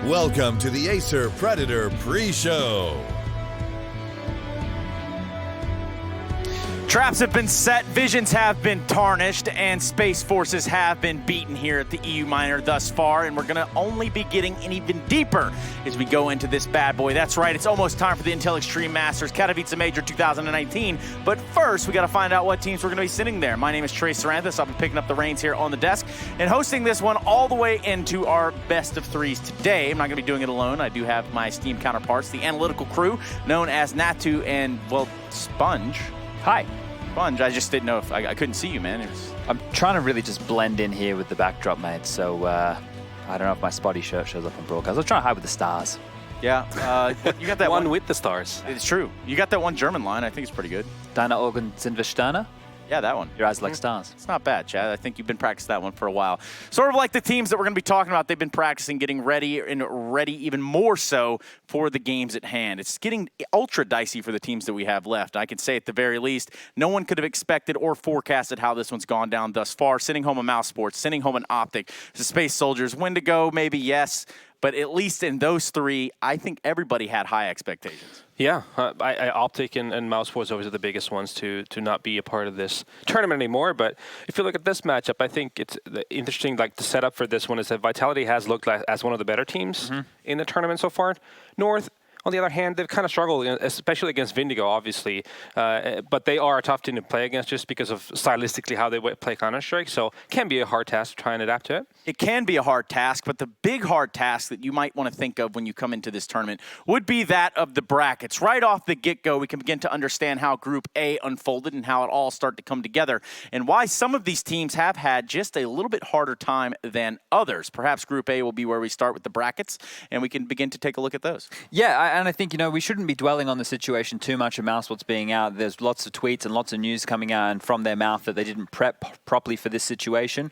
Welcome to the Acer Predator pre-show. Traps have been set, visions have been tarnished, and Space Forces have been beaten here at the EU Minor thus far, and we're going to only be getting even deeper as we go into this bad boy. That's right, it's almost time for the Intel Extreme Masters Katowice Major 2019, but first we got to find out what teams we're going to be sitting there. My name is Trey Saranthus. I'll be picking up the reins here on the desk and hosting this one all the way into our best of threes today. I'm not going to be doing it alone. I do have my esteemed counterparts, the analytical crew known as Natu and, well, Sponge. Hi. Sponge, I just didn't know if I couldn't see you, man. I'm trying to really just blend in here with the backdrop, mate. So I don't know if my spotty shirt shows up on broadcast. I was trying to hide with the stars. Yeah, you got that one with the stars. It's true. You got that one German line. I think it's pretty good. Deine Augen sind wie Sterne? Yeah, that one. Your eyes like stars. It's not bad, Chad. I think you've been practicing that one for a while. Sort of like the teams that we're going to be talking about. They've been practicing, getting ready, and ready even more so for the games at hand. It's getting ultra dicey for the teams that we have left. I can say at the very least, no one could have expected or forecasted how this one's gone down thus far. Sending home a Mouse Sports, sending home an Optic, the Space Soldiers. When to go, maybe yes. But at least in those three, I think everybody had high expectations. Yeah, Optic and Mouse Sports always are the biggest ones to not be a part of this tournament anymore. But if you look at this matchup, I think it's interesting. Like the setup for this one is that Vitality has looked like as one of the better teams in the tournament so far. North, on the other hand, they've kind of struggled, especially against Vindigo, obviously. But they are a tough team to play against just because of stylistically how they play Counter-Strike. So it can be a hard task to try and adapt to it. It can be a hard task, but the big hard task that you might want to think of when you come into this tournament would be that of the brackets. Right off the get-go, we can begin to understand how Group A unfolded and how it all started to come together and why some of these teams have had just a little bit harder time than others. Perhaps Group A will be where we start with the brackets, and we can begin to take a look at those. Yeah, and I think, we shouldn't be dwelling on the situation too much of Mousesports being out. There's lots of tweets and lots of news coming out and from their mouth that they didn't prep properly for this situation,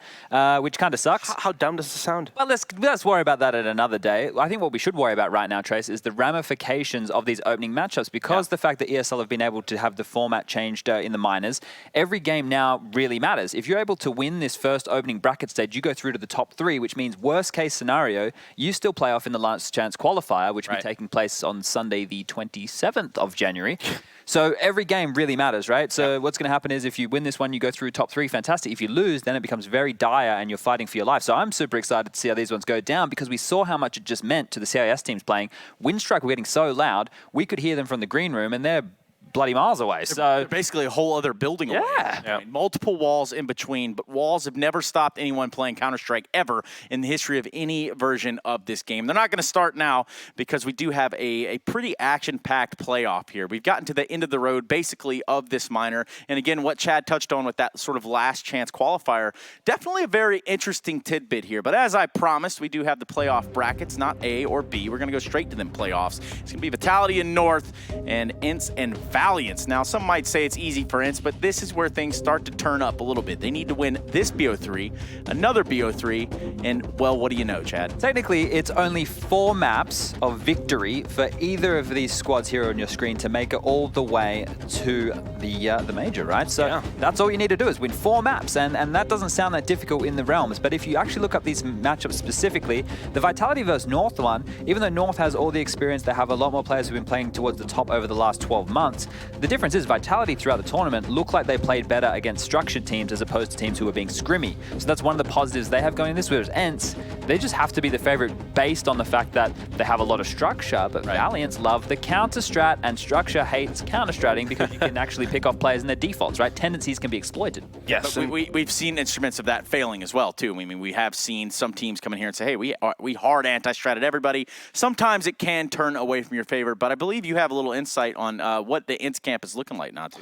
which kind of sucks. How dumb does it sound? Well, let's worry about that at another day. I think what we should worry about right now, Trace, is the ramifications of these opening matchups because the fact that ESL have been able to have the format changed in the minors, every game now really matters. If you're able to win this first opening bracket stage, you go through to the top three, which means worst case scenario, you still play off in the last chance qualifier, which will be taking place on Sunday, the 27th of January. So every game really matters, right? So what's going to happen is if you win this one, you go through top three, fantastic. If you lose, then it becomes very dire and you're fighting for your life. So I'm super excited to see how these ones go down because we saw how much it just meant to the CIS teams playing. Winstrike were getting so loud, we could hear them from the green room and they're bloody miles away. They're basically a whole other building away. Yeah. Multiple walls in between, but walls have never stopped anyone playing Counter-Strike ever in the history of any version of this game. They're not going to start now because we do have a pretty action-packed playoff here. We've gotten to the end of the road, basically, of this minor. And again, what Chad touched on with that sort of last chance qualifier, definitely a very interesting tidbit here. But as I promised, we do have the playoff brackets, not A or B. We're going to go straight to them playoffs. It's going to be Vitality in North and Ints and Valiance. Now, some might say it's easy for Ints, but this is where things start to turn up a little bit. They need to win this BO3, another BO3, and, well, what do you know, Chad? Technically, it's only 4 maps of victory for either of these squads here on your screen to make it all the way to the major, right? So that's all you need to do is win 4 maps, and that doesn't sound that difficult in the realms. But if you actually look up these matchups specifically, the Vitality versus North one, even though North has all the experience, they have a lot more players who've been playing towards the top over the last 12 months. The difference is Vitality throughout the tournament look like they played better against structured teams as opposed to teams who were being scrimmy. So that's one of the positives they have going in this. Whereas Ents, they just have to be the favorite based on the fact that they have a lot of structure, but Valiants love the counter strat and structure hates counter stratting because you can actually pick off players in their defaults, right? Tendencies can be exploited. Yes, but we've seen instruments of that failing as well, too. I mean, we have seen some teams come in here and say, hey, we hard anti-stratted everybody. Sometimes it can turn away from your favor, but I believe you have a little insight on what the Ints camp is looking like, Natu.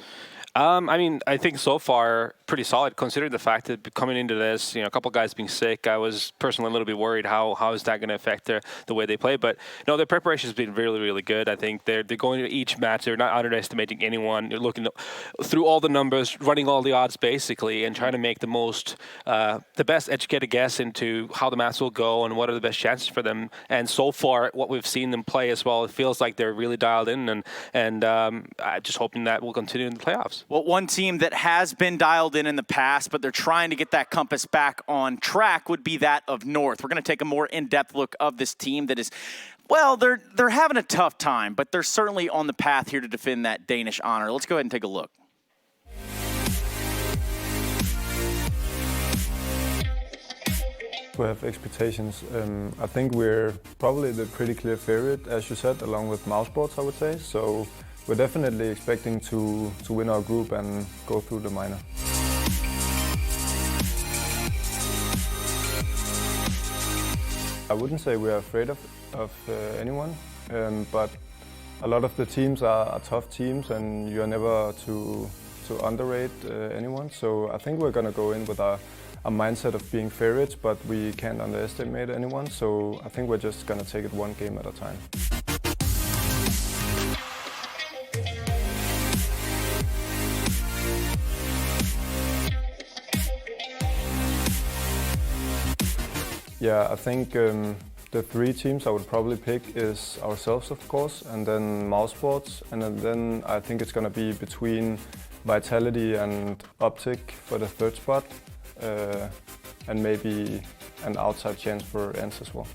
I mean, I think so far pretty solid considering the fact that coming into this, a couple guys being sick, I was personally a little bit worried how is that going to affect the way they play. But no, their preparation has been really, really good. I think they're going to each match. They're not underestimating anyone. They're looking through all the numbers, running all the odds basically, and trying to make the best educated guess into how the match will go and what are the best chances for them. And so far, what we've seen them play as well, it feels like they're really dialed in, and I'm just hoping that will continue in the playoffs. Well, one team that has been dialed in the past, but they're trying to get that compass back on track, would be that of North. We're going to take a more in-depth look of this team that is, well, they're having a tough time, but they're certainly on the path here to defend that Danish honor. Let's go ahead and take a look. We have expectations. I think we're probably the pretty clear favorite, as you said, along with Mousesports, I would say. So we're definitely expecting to win our group and go through the minor. I wouldn't say we're afraid of anyone, but a lot of the teams are tough teams, and you're never to underrate anyone. So I think we're going to go in with a mindset of being favorites, but we can't underestimate anyone. So I think we're just going to take it one game at a time. Yeah, I think the three teams I would probably pick is ourselves, of course, and then Mousesports, and then I think it's going to be between Vitality and Optic for the third spot, and maybe an outside chance for ENCE as well.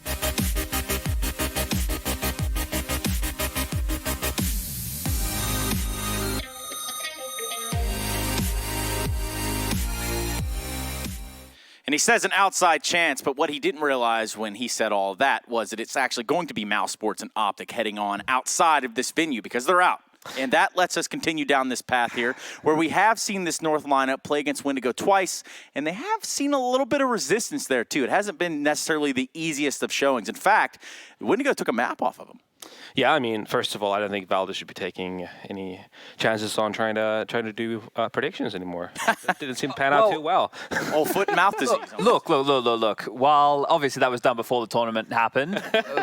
And he says an outside chance, but what he didn't realize when he said all that was that it's actually going to be Mousesports and Optic heading on outside of this venue because they're out. And that lets us continue down this path here, where we have seen this North lineup play against Wendigo twice, and they have seen a little bit of resistance there, too. It hasn't been necessarily the easiest of showings. In fact, Wendigo took a map off of them. Yeah, I mean, first of all, I don't think Valde should be taking any chances on trying to do predictions anymore. That didn't seem to pan out too well. Oh, foot and mouth disease. Look. While obviously that was done before the tournament happened,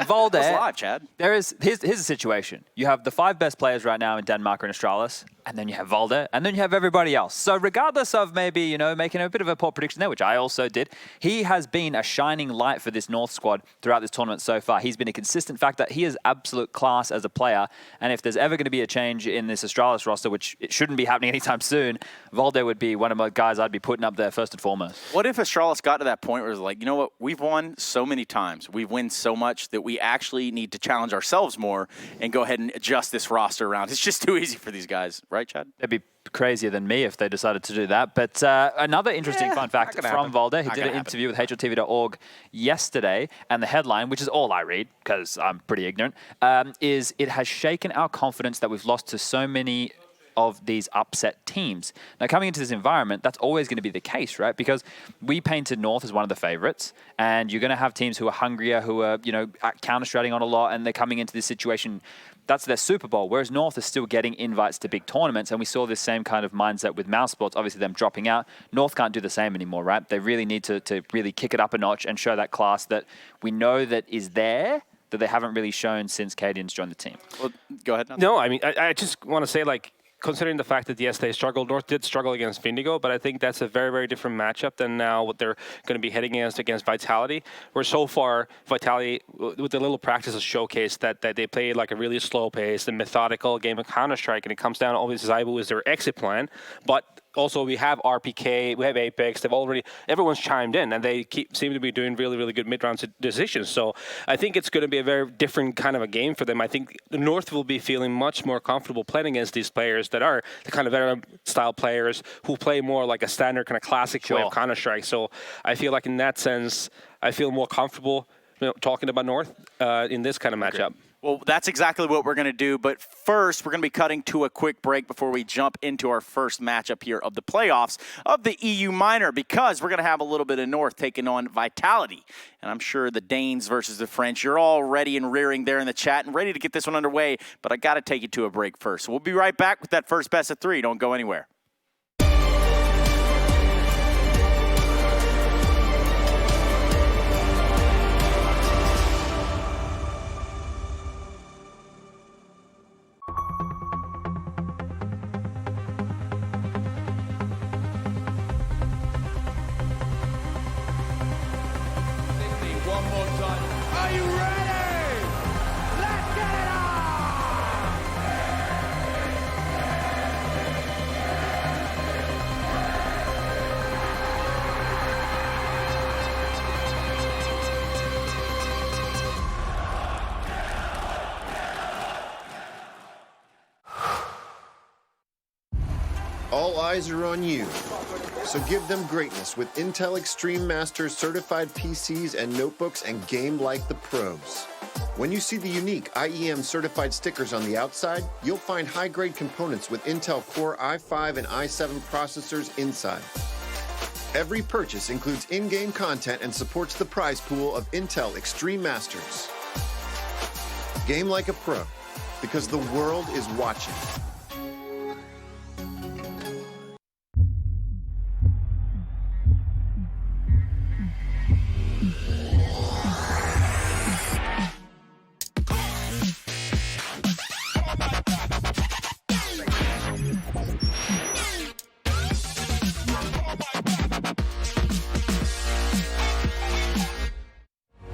Valde. It's live, Chad. Here's the situation. You have the 5 best players right now in Denmark and Australis, and then you have Valde, and then you have everybody else. So regardless of maybe, making a bit of a poor prediction there, which I also did, he has been a shining light for this North squad throughout this tournament so far. He's been a consistent factor. He is absolute class as a player, and if there's ever going to be a change in this Australis roster, which it shouldn't be happening anytime soon, Valde would be one of my guys I'd be putting up there first and foremost. What if Australis got to that point where it's like, you know what, we've won so many times, we've won so much that we actually need to challenge ourselves more and go ahead and adjust this roster around. It's just too easy for these guys, right, Chad? They'd be crazier than me if they decided to do that. But another interesting fun fact from Valde, he did an interview with HLTV.org yesterday, and the headline, which is all I read because I'm pretty ignorant, is it has shaken our confidence that we've lost to so many of these upset teams. Now, coming into this environment, that's always going to be the case, right? Because we painted North as one of the favorites, and you're going to have teams who are hungrier, who are, counter-strating on a lot, and they're coming into this situation. That's their Super Bowl, whereas North is still getting invites to big tournaments, and we saw this same kind of mindset with Mousesports, obviously them dropping out. North can't do the same anymore, right? They really need to really kick it up a notch and show that class that we know that is there, that they haven't really shown since Cadians joined the team. Well, go ahead. No, I mean, I just want to say, considering the fact that, yes, they struggled, North did struggle against Vindigo, but I think that's a very, very different matchup than now what they're going to be heading against Vitality, where so far Vitality, with the little practice, has showcased that they played like a really slow pace and methodical game of Counter-Strike, and it comes down to always Zybu is their exit plan, but also we have RPK, we have Apex, everyone's chimed in, and they seem to be doing really, really good mid-round decisions. So I think it's going to be a very different kind of a game for them. I think the North will be feeling much more comfortable playing against these players that are the kind of veteran-style players who play more like a standard kind of classic way of Counter-Strike. So I feel like in that sense, I feel more comfortable talking about North in this kind of matchup. Well, that's exactly what we're going to do. But first, we're going to be cutting to a quick break before we jump into our first matchup here of the playoffs of the EU Minor, because we're going to have a little bit of North taking on Vitality. And I'm sure the Danes versus the French, you're all ready and rearing there in the chat and ready to get this one underway. But I got to take you to a break first. So we'll be right back with that first best of 3. Don't go anywhere. One more time. Are you ready? Let's get it on! All eyes are on you. So give them greatness with Intel Extreme Masters certified PCs and notebooks and game like the pros. When you see the unique IEM certified stickers on the outside, you'll find high-grade components with Intel Core i5 and i7 processors inside. Every purchase includes in-game content and supports the prize pool of Intel Extreme Masters. Game like a pro, because the world is watching.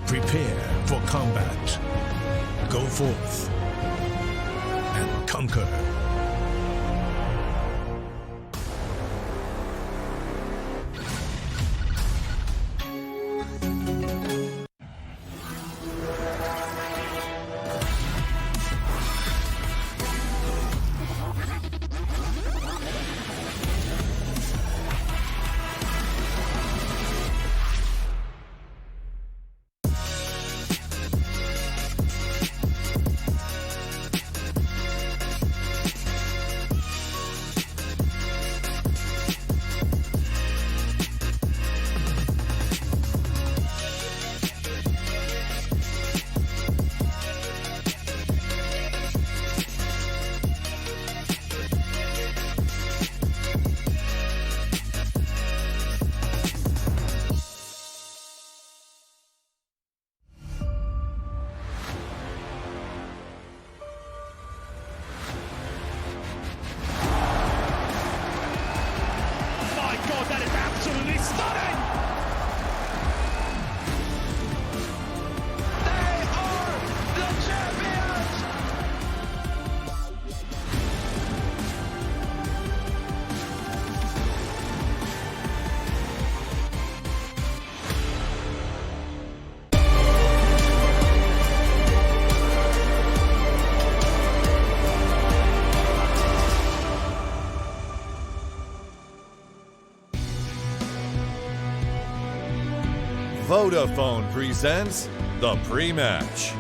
Prepare for combat. Go forth and conquer. Vodafone presents the pre-match.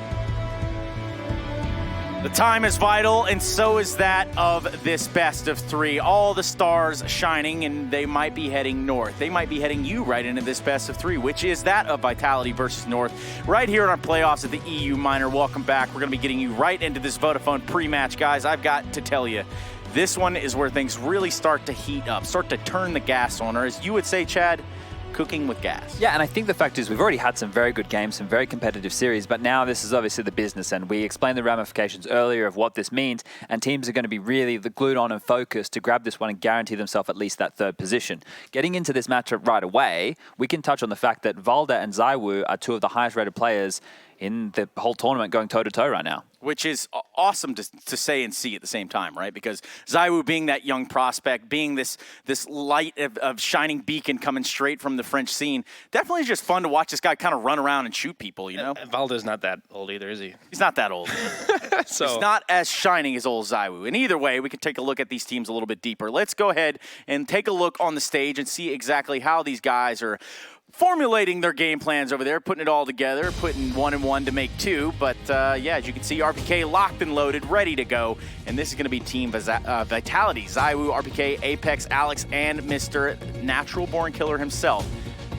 The time is vital, and so is that of this best of three. All the stars shining, and they might be heading north. They might be heading you right into this best of three, which is that of Vitality versus North. Right here in our playoffs at the EU Minor. Welcome back. We're going to be getting you right into this Vodafone pre-match. Guys, I've got to tell you, this one is where things really start to heat up, start to turn the gas on, or as you would say, Chad, cooking with gas. Yeah, and I think the fact is we've already had some very good games, some very competitive series, but now this is obviously the business, and we explained the ramifications earlier of what this means, and teams are going to be really glued on and focused to grab this one and guarantee themselves at least that third position. Getting into this matchup right away, we can touch on the fact that Valda and Zaiwu are two of the highest rated players in the whole tournament going toe-to-toe right now. Which is awesome to say and see at the same time, right? Because Zaiwu being that young prospect, being this light of shining beacon coming straight from the French scene, definitely just fun to watch this guy kind of run around and shoot people, you know? And Valda's not that old either, is he? He's not that old. So he's not as shining as old Zaiwu. And either way, we can take a look at these teams a little bit deeper. Let's go ahead and take a look on the stage and see exactly how these guys are formulating their game plans over there, putting it all together, putting 1 and 1 to make 2. But yeah, as you can see, RPK locked and loaded, ready to go. And this is going to be Team Vitality, Zaiwu, RPK, Apex, Alex, and Mr. Natural Born Killer himself,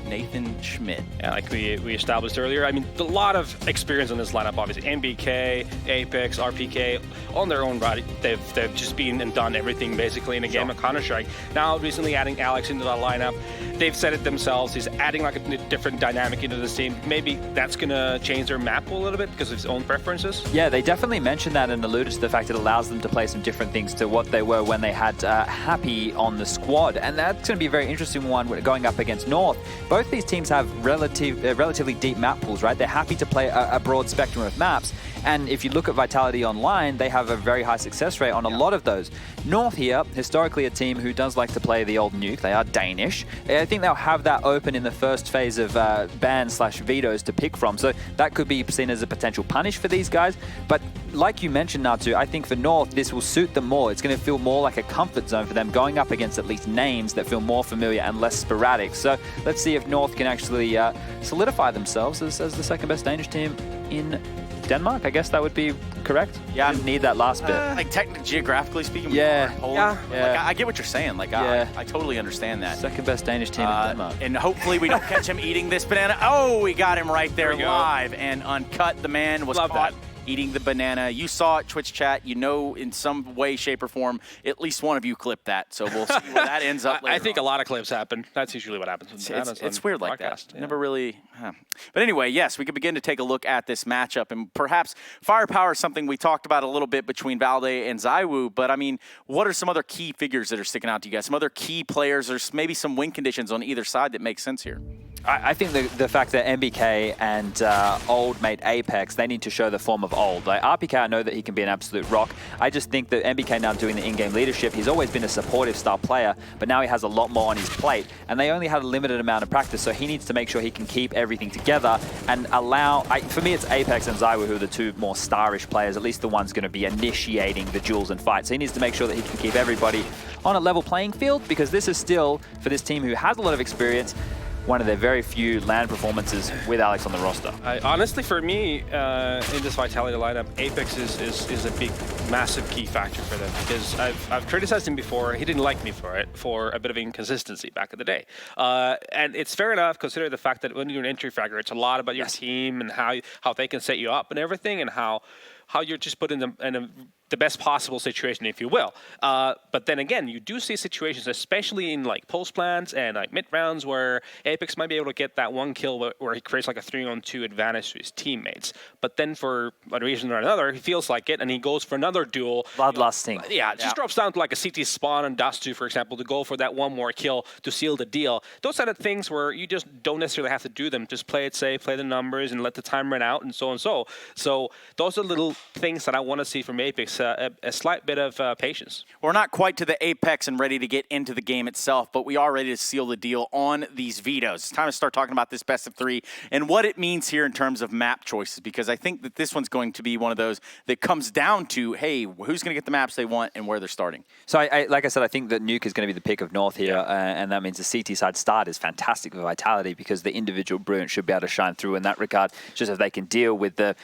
Nathan Schmidt. Yeah, like we established earlier, I mean, a lot of experience on this lineup, obviously. NBK, Apex, RPK, on their own right, they've just been and done everything basically in a game of Counter-Strike. Now, recently adding Alex into that lineup, they've said it themselves, he's adding like a different dynamic into this team. Maybe that's going to change their map pool a little bit because of his own preferences. Yeah, they definitely mentioned that and alluded to the fact it allows them to play some different things to what they were when they had Happy on the squad. And that's going to be a very interesting one going up against North. Both these teams have relatively deep map pools, right? They're happy to play a broad spectrum of maps. And if you look at Vitality Online, they have a very high success rate on a lot of those. North here, historically a team who does like to play the old Nuke. They are Danish. I think they'll have that open in the first phase of bans/vetoes to pick from. So that could be seen as a potential punish for these guys. But like you mentioned, Natsu, I think for North, this will suit them more. It's going to feel more like a comfort zone for them, going up against at least names that feel more familiar and less sporadic. So let's see if North can actually solidify themselves as the second best Danish team in Denmark. I guess that would be correct. Yeah, I need that last bit. Like technically, geographically speaking, yeah. Like, I get what you're saying. Like, I totally understand that. Second best Danish team in Denmark. And hopefully we don't catch him eating this banana. Oh, we got him right there live and uncut. The man was caught eating the banana. You saw it, Twitch chat. You know, in some way, shape, or form, at least one of you clipped that. So we'll see where that ends up later I think on. a lot of clips happen. That's usually what happens. It's weird like that. Never really. But anyway, yes, we could begin to take a look at this matchup, and perhaps firepower is something we talked about a little bit between Valde and ZywOo. But I mean, what are some other key figures that are sticking out to you guys? Some other key players, or maybe some win conditions on either side that make sense here? I think the fact that MBK and Old mate Apex, they need to show the form of Old. Like RPK, I know that he can be an absolute rock. I just think that MBK now doing the in-game leadership, he's always been a supportive style player, but now he has a lot more on his plate, and they only had a limited amount of practice, so he needs to make sure he can keep everything together and allow, for me it's Apex and ZywOo who are the two more starish players, at least the one's going to be initiating the duels and fights. So he needs to make sure that he can keep everybody on a level playing field, because this is still, for this team who has a lot of experience, one of their very few LAN performances with Alex on the roster. Honestly, for me, in this Vitality lineup, Apex is a big, massive key factor for them, because I've criticized him before. He didn't like me for it, for a bit of inconsistency back in the day. And it's fair enough, considering the fact that when you're an entry fragger, it's a lot about your team and how they can set you up and everything, and how you're just put in the best possible situation, if you will. But then again, you do see situations, especially in like post plans and like mid rounds, where Apex might be able to get that one kill where he creates like a 3-on-2 advantage to his teammates. But then for one reason or another, he feels like it and he goes for another duel. Bloodlusting. Yeah, it just drops down to like a CT spawn and Dust 2, for example, to go for that one more kill to seal the deal. Those are the things where you just don't necessarily have to do them. Just play it safe, play the numbers, and let the time run out, and so and so. So those are little things that I want to see from Apex. A slight bit of patience. We're not quite to the apex and ready to get into the game itself, but we are ready to seal the deal on these vetoes. It's time to start talking about this best of 3 and what it means here in terms of map choices, because I think that this one's going to be one of those that comes down to, hey, who's going to get the maps they want and where they're starting. So, like I said, I think that Nuke is going to be the pick of North here, and that means the CT side start is fantastic for Vitality, because the individual Brilliant should be able to shine through in that regard, just if they can deal with the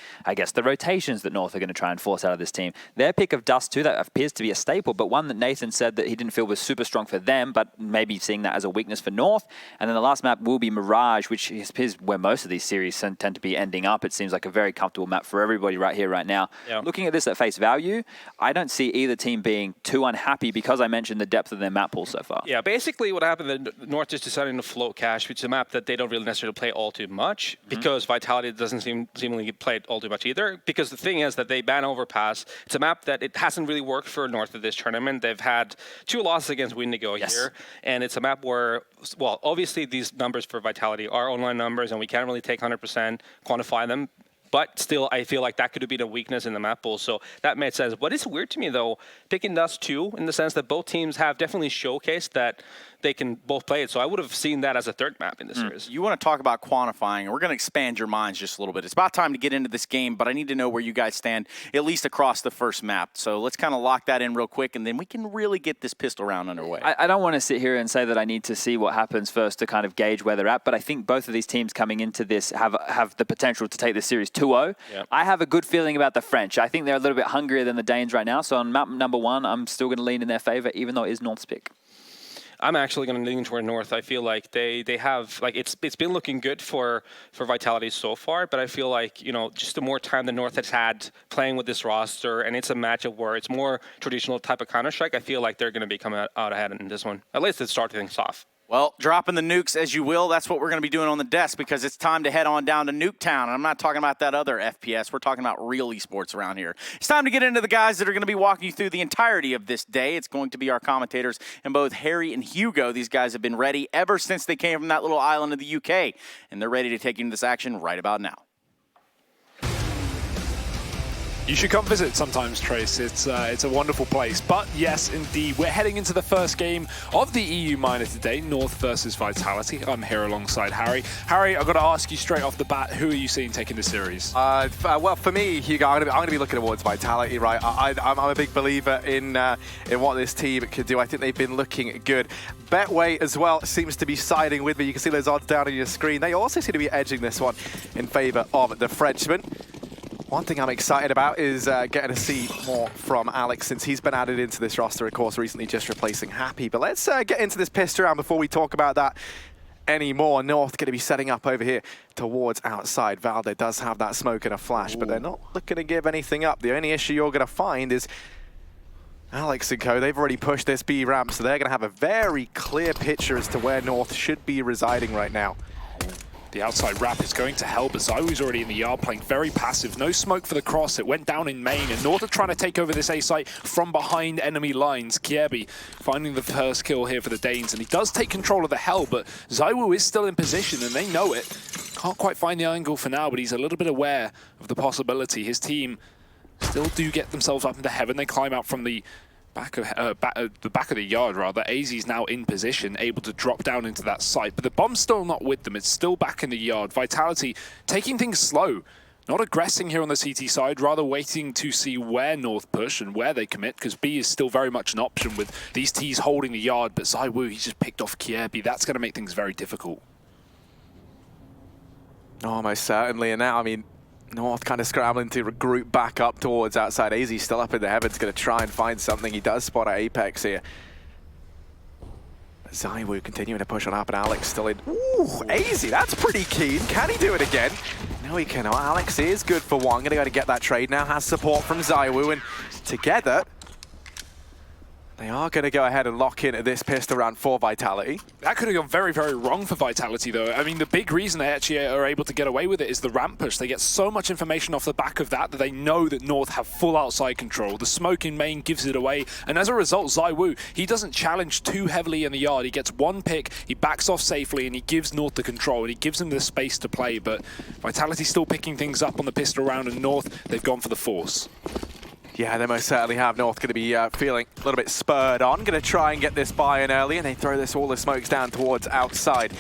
rotations that North are going to try and force out of this team. Their pick of Dust 2, that appears to be a staple, but one that Nathan said that he didn't feel was super strong for them, but maybe seeing that as a weakness for North. And then the last map will be Mirage, which is where most of these series tend to be ending up. It seems like a very comfortable map for everybody right here, right now. Yeah. Looking at this at face value, I don't see either team being too unhappy, because I mentioned the depth of their map pool so far. Yeah, basically what happened, the North just decided to float Cash, which is a map that they don't really necessarily play all too much, because Vitality doesn't seemingly play it all too much either. Because the thing is that they ban Overpass. It's a map that it hasn't really worked for North of this tournament. They've had 2 losses against Windigo here, and it's a map where, well, obviously these numbers for Vitality are online numbers, and we can't really take 100% quantify them. But still, I feel like that could have been a weakness in the map pool, so that made sense. What is weird to me, though, picking Dust 2, in the sense that both teams have definitely showcased that they can both play it, so I would have seen that as a third map in the series. You want to talk about quantifying, and we're going to expand your minds just a little bit. It's about time to get into this game, but I need to know where you guys stand, at least across the first map. So let's kind of lock that in real quick, and then we can really get this pistol round underway. I don't want to sit here and say that I need to see what happens first to kind of gauge where they're at, but I think both of these teams coming into this have the potential to take this series 2-0. Yep. I have a good feeling about the French. I think they're a little bit hungrier than the Danes right now, so on map number 1, I'm still going to lean in their favor, even though it is North's pick. I'm actually going to lean toward North. I feel like they have, like, it's been looking good for Vitality so far, but I feel like, you know, just the more time the North has had playing with this roster, and it's a matchup where it's more traditional type of Counter-Strike, I feel like they're going to be coming out ahead in this one. At least to start things off. Well, dropping the nukes as you will, that's what we're going to be doing on the desk, because it's time to head on down to Nuketown. And I'm not talking about that other FPS. We're talking about real esports around here. It's time to get into the guys that are going to be walking you through the entirety of this day. It's going to be our commentators, and both Harry and Hugo. These guys have been ready ever since they came from that little island of the UK, and they're ready to take you into this action right about now. You should come visit sometimes, Trace. It's a wonderful place. But yes, indeed, we're heading into the first game of the EU Minor today, North versus Vitality. I'm here alongside Harry. Harry, I've got to ask you straight off the bat, who are you seeing taking the series? Well, for me, Hugo, I'm going to be looking towards Vitality, right? I'm a big believer in what this team could do. I think they've been looking good. Betway as well seems to be siding with me. You can see those odds down on your screen. They also seem to be edging this one in favor of the Frenchman. One thing I'm excited about is getting to see more from Alex since he's been added into this roster, of course, recently just replacing Happy. But let's get into this pistol round before we talk about that anymore. North going to be setting up over here towards outside. Valde does have that smoke and a flash, but they're not looking to give anything up. The only issue you're going to find is Alex and co, they've already pushed this B ramp, so they're going to have a very clear picture as to where North should be residing right now. The outside wrap is going to help, but Zywoo's already in the yard playing very passive. No smoke for the cross. It went down in main, and North are trying to take over this A site from behind enemy lines. Kierby finding the first kill here for the Danes, and he does take control of the hell, but Zywoo is still in position, and they know it. Can't quite find the angle for now, but he's a little bit aware of the possibility. His team still do get themselves up into heaven. They climb out from the back of the yard, rather. AZ's now in position, able to drop down into that site, but the bomb's still not with them. It's still back in the yard. Vitality taking things slow, not aggressing here on the CT side, rather waiting to see where North push and where they commit, because B is still very much an option with these T's holding the yard, but Zywoo, he's just picked off Kierby. That's going to make things very difficult. Oh, most certainly. And now, I mean, North kind of scrambling to regroup back up towards outside. AZ still up in the heavens, going to try and find something. He does spot at Apex here. Zywoo continuing to push on up, and Alex still in. Ooh, AZ, that's pretty keen. Can he do it again? No, he cannot. Alex is good for one. Going to go to get that trade now. Has support from Zywoo, and together they are going to go ahead and lock in at this pistol round for Vitality. That could have gone very, very wrong for Vitality, though. I mean, the big reason they actually are able to get away with it is the ramp push. They get so much information off the back of that they know that North have full outside control. The smoke in main gives it away, and as a result, Zywoo, he doesn't challenge too heavily in the yard. He gets one pick, he backs off safely, and he gives North the control, and he gives them the space to play. But Vitality still picking things up on the pistol round, and North, they've gone for the force. Yeah, they most certainly have. North going to be feeling a little bit spurred on. Going to try and get this buy-in early, and they throw all the smokes down towards outside.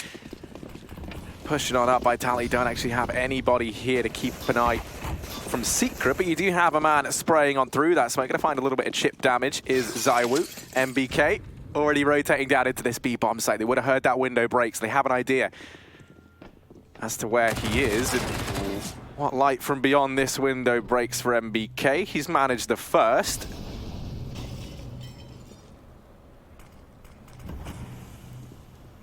Pushing on up, Vitality don't actually have anybody here to keep an eye from Secret, but you do have a man spraying on through that smoke. Going to find a little bit of chip damage is Zywoo. MBK already rotating down into this B-bomb site. They would have heard that window break, so they have an idea as to where he is. And what light from beyond this window breaks for MBK. He's managed the first.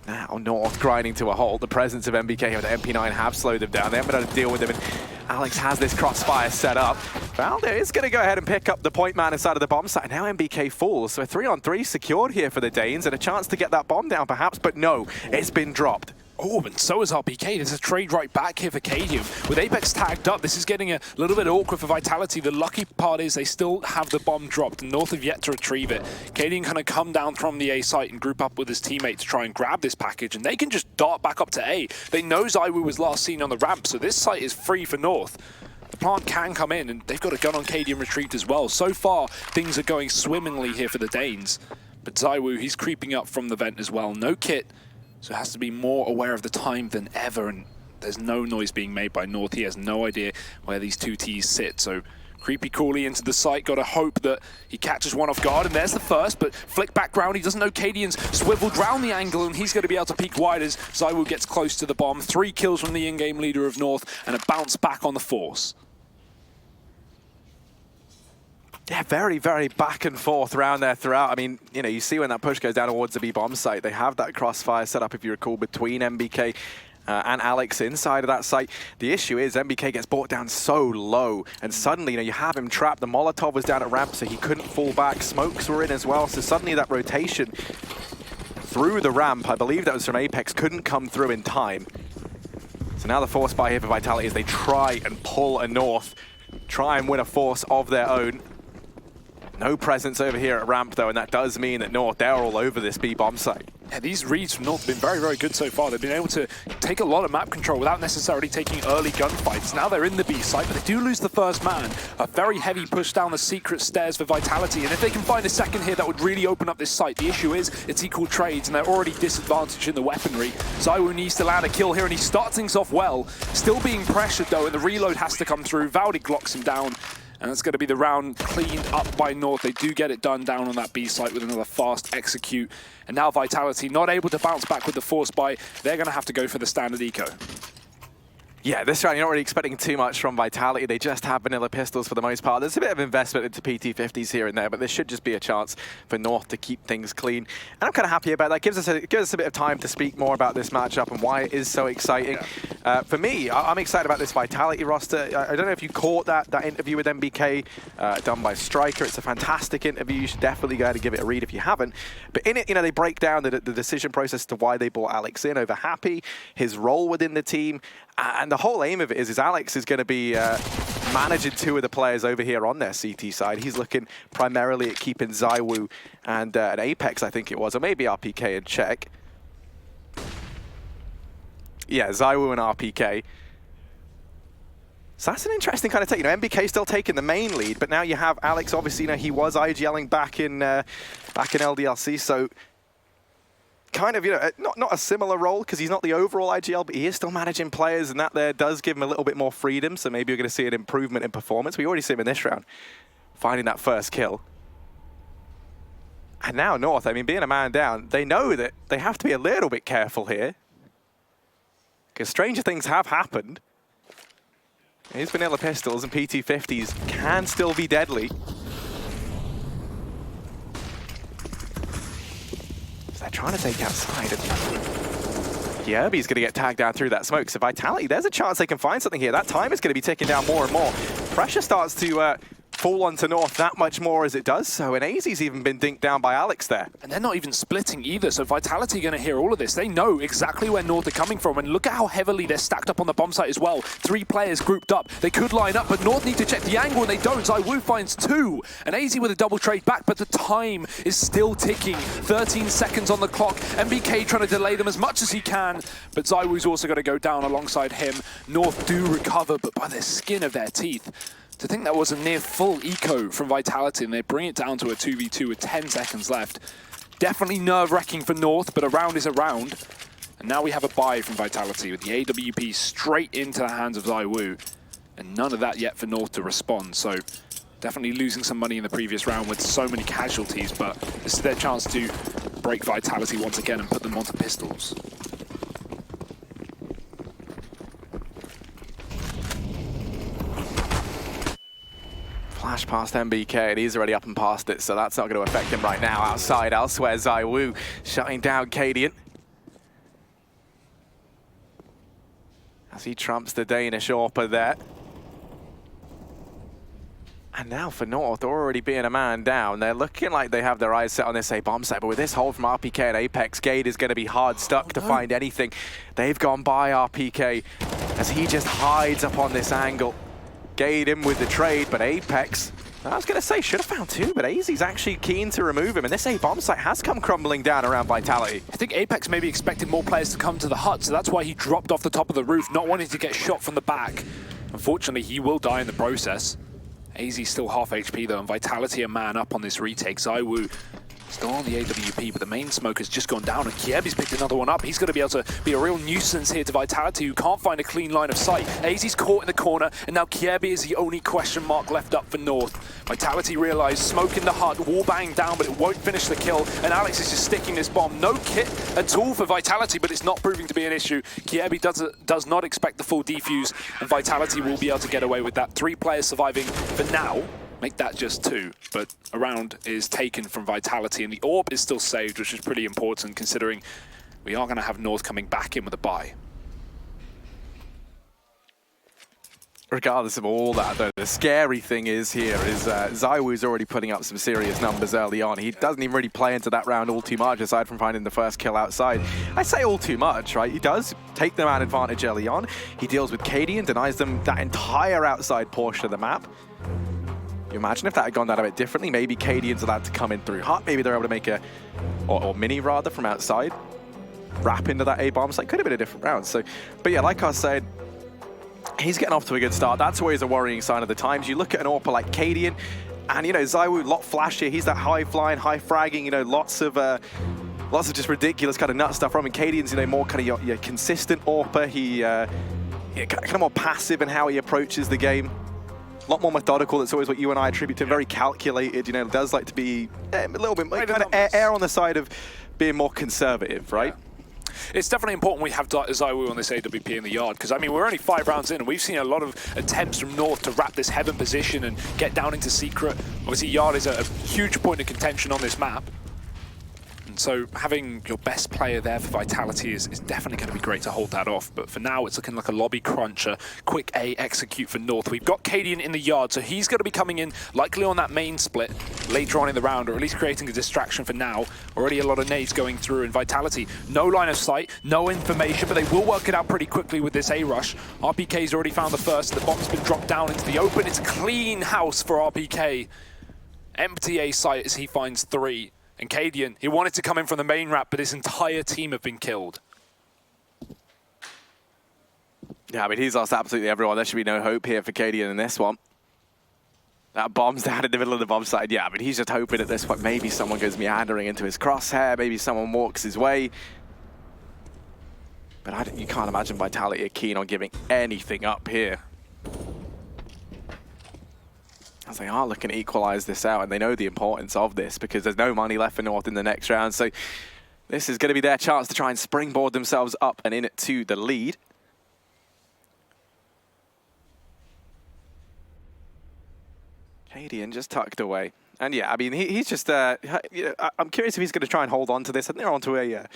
Now North grinding to a halt. The presence of MBK with the MP9 have slowed them down. They haven't been able to deal with them, and Alex has this crossfire set up. Valde is going to go ahead and pick up the point man inside of the bomb site. Now MBK falls, so a 3-on-3 secured here for the Danes, and a chance to get that bomb down perhaps, but no, it's been dropped. Oh, and so is RPK. There's a trade right back here for Cadium. With Apex tagged up, this is getting a little bit awkward for Vitality. The lucky part is they still have the bomb dropped, and North have yet to retrieve it. Cadium kind of come down from the A site and group up with his teammate to try and grab this package, and they can just dart back up to A. They know Zywoo was last seen on the ramp, so this site is free for North. The plant can come in, and they've got a gun on Cadium retrieved as well. So far, things are going swimmingly here for the Danes. But Zywoo, he's creeping up from the vent as well. No kit. So has to be more aware of the time than ever, and there's no noise being made by North. He has no idea where these two Ts sit, so creepy crawly into the site. Got to hope that he catches one off guard, and there's the first, but flick background. He doesn't know Cadian's swiveled round the angle, and he's going to be able to peek wide as Zywoo gets close to the bomb. 3 kills from the in-game leader of North, and a bounce back on the force. Yeah, very, very back and forth around there throughout. I mean, you know, you see when that push goes down towards the B-bomb site, they have that crossfire set up, if you recall, between MBK and Alex inside of that site. The issue is MBK gets brought down so low, and suddenly, you know, you have him trapped. The Molotov was down at ramp, so he couldn't fall back. Smokes were in as well, so suddenly that rotation through the ramp, I believe that was from Apex, couldn't come through in time. So now the force buy here for Vitality as they try and pull a North, try and win a force of their own. No presence over here at ramp, though, and that does mean that North, they're all over this B-bomb site. Yeah, these reads from North have been very, very good so far. They've been able to take a lot of map control without necessarily taking early gunfights. Now they're in the B site, but they do lose the first man. A very heavy push down the secret stairs for Vitality, and if they can find a second here, that would really open up this site. The issue is, it's equal trades, and they're already disadvantaged in the weaponry. ZywOo needs to land a kill here, and he starts things off well. Still being pressured, though, and the reload has to come through. Valdi glocks him down. And that's going to be the round cleaned up by North. They do get it done down on that B site with another fast execute. And now Vitality not able to bounce back with the force buy. They're going to have to go for the standard eco. Yeah, this round you're not really expecting too much from Vitality. They just have vanilla pistols for the most part. There's a bit of investment into PT-50s here and there, but this should just be a chance for North to keep things clean. And I'm kind of happy about that. Gives us a bit of time to speak more about this matchup and why it is so exciting. Yeah. For me, I'm excited about this Vitality roster. I don't know if you caught that interview with MBK done by Striker. It's a fantastic interview. You should definitely go ahead and give it a read if you haven't. But in it, you know, they break down the decision process to why they brought Alex in over Happy, his role within the team. And the whole aim of it is Alex is going to be managing two of the players over here on their CT side. He's looking primarily at keeping ZywOo and an Apex, I think it was, or maybe RPK in check. Yeah, ZywOo and RPK. So that's an interesting kind of take. You know, MBK still taking the main lead, but now you have Alex. Obviously, you know, he was IGLing back in LDLC, so kind of, you know, not a similar role because he's not the overall IGL, but he is still managing players, and that there does give him a little bit more freedom. So maybe you're going to see an improvement in performance. We already see him in this round, finding that first kill. And now North, I mean, being a man down, they know that they have to be a little bit careful here because stranger things have happened. These vanilla pistols and PT-50s can still be deadly. They're trying to take outside. Yerby's going to get tagged down through that smoke. So Vitality, there's a chance they can find something here. That time is going to be ticking down more and more. Pressure starts to fall onto North that much more as it does so, and AZ's even been dinked down by Alex there. And they're not even splitting either, so Vitality are going to hear all of this. They know exactly where North are coming from, and look at how heavily they're stacked up on the bomb site as well. 3 players grouped up. They could line up, but North need to check the angle, and they don't. ZywOo finds 2, and AZ with a double trade back, but the time is still ticking. 13 seconds on the clock. MBK trying to delay them as much as he can, but ZywOo's also going to go down alongside him. North do recover, but by the skin of their teeth. To think that was a near full eco from Vitality, and they bring it down to a 2v2 with 10 seconds left. Definitely nerve-wracking for North, but a round is a round. And now we have a buy from Vitality with the AWP straight into the hands of ZywOo. And none of that yet for North to respond, so definitely losing some money in the previous round with so many casualties, but this is their chance to break Vitality once again and put them onto pistols. Flash past MBK, and he's already up and past it, so that's not going to affect him right now. Outside, elsewhere, ZywOo shutting down Cadian. As he trumps the Danish AWPer there. And now for North, already being a man down, they're looking like they have their eyes set on this A bomb site, but with this hold from RPK and Apex, Gade is going to be hard stuck to find anything. They've gone by RPK as he just hides up on this angle. Gade in with the trade, but Apex, I was going to say, should have found 2, but AZ's actually keen to remove him, and this A-bomb site has come crumbling down around Vitality. I think Apex maybe expected more players to come to the hut, so that's why he dropped off the top of the roof, not wanting to get shot from the back. Unfortunately, he will die in the process. AZ's still half HP though, and Vitality a man up on this retake. ZywOo still on the AWP, but the main smoke has just gone down, and Kiebi's picked another one up. He's going to be able to be a real nuisance here to Vitality, who can't find a clean line of sight. AZ's caught in the corner, and now Kiebi is the only question mark left up for North. Vitality realize smoke in the hut, wall bang down, but it won't finish the kill, and Alex is just sticking this bomb. No kit at all for Vitality, but it's not proving to be an issue. Kiebi does not expect the full defuse, and Vitality will be able to get away with that. 3 players surviving for now. Make that just 2, but a round is taken from Vitality, and the orb is still saved, which is pretty important considering we are going to have North coming back in with a buy. Regardless of all that, though, the scary thing is here is ZywOo's already putting up some serious numbers early on. He doesn't even really play into that round all too much, aside from finding the first kill outside. I say all too much, right? He does take them out advantage early on. He deals with Cadian, denies them that entire outside portion of the map. You imagine if that had gone down a bit differently, maybe Cadian's allowed to come in through hut, maybe they're able to make a or Mini rather, from outside. Wrap into that A-bomb site. Could have been a different round. So, but yeah, like I said, he's getting off to a good start. That's always a worrying sign of the times. You look at an AWPer like Cadian, and you know, ZywOo, a lot flashier. He's that high flying, high fragging, you know, lots of just ridiculous kind of nut stuff from him. Cadian's, you know, more kind of your consistent AWPer. He kind of more passive in how he approaches the game. A lot more methodical. That's always what you and I attribute to him. Very calculated, you know, does like to be a little bit kind of air on the side of being more conservative, right? Yeah. It's definitely important we have ZywOo on this AWP in the yard, because, I mean, we're only 5 rounds in, and we've seen a lot of attempts from North to wrap this heaven position and get down into secret. Obviously, yard is a huge point of contention on this map. And so having your best player there for Vitality is definitely going to be great to hold that off. But for now, it's looking like a lobby cruncher. Quick A execute for North. We've got Cadian in the yard, so he's going to be coming in likely on that main split later on in the round, or at least creating a distraction for now. Already a lot of nades going through, and Vitality, no line of sight, no information, but they will work it out pretty quickly with this A rush. RPK's already found the first. The bomb's been dropped down into the open. It's a clean house for RPK. Empty A site as he finds 3. And Cadian, he wanted to come in from the main wrap, but his entire team have been killed. Yeah, I mean, he's lost absolutely everyone. There should be no hope here for Cadian in this one. That bomb's down in the middle of the bomb site. Yeah, I mean, he's just hoping at this point maybe someone goes meandering into his crosshair, maybe someone walks his way. But you can't imagine Vitality are keen on giving anything up here. As they are looking to equalize this out, and they know the importance of this because there's no money left for North in the next round. So this is going to be their chance to try and springboard themselves up and in it to the lead. Cadian just tucked away. And yeah, I mean, he's just, you know, I'm curious if he's going to try and hold on to this. I think they're onto a, would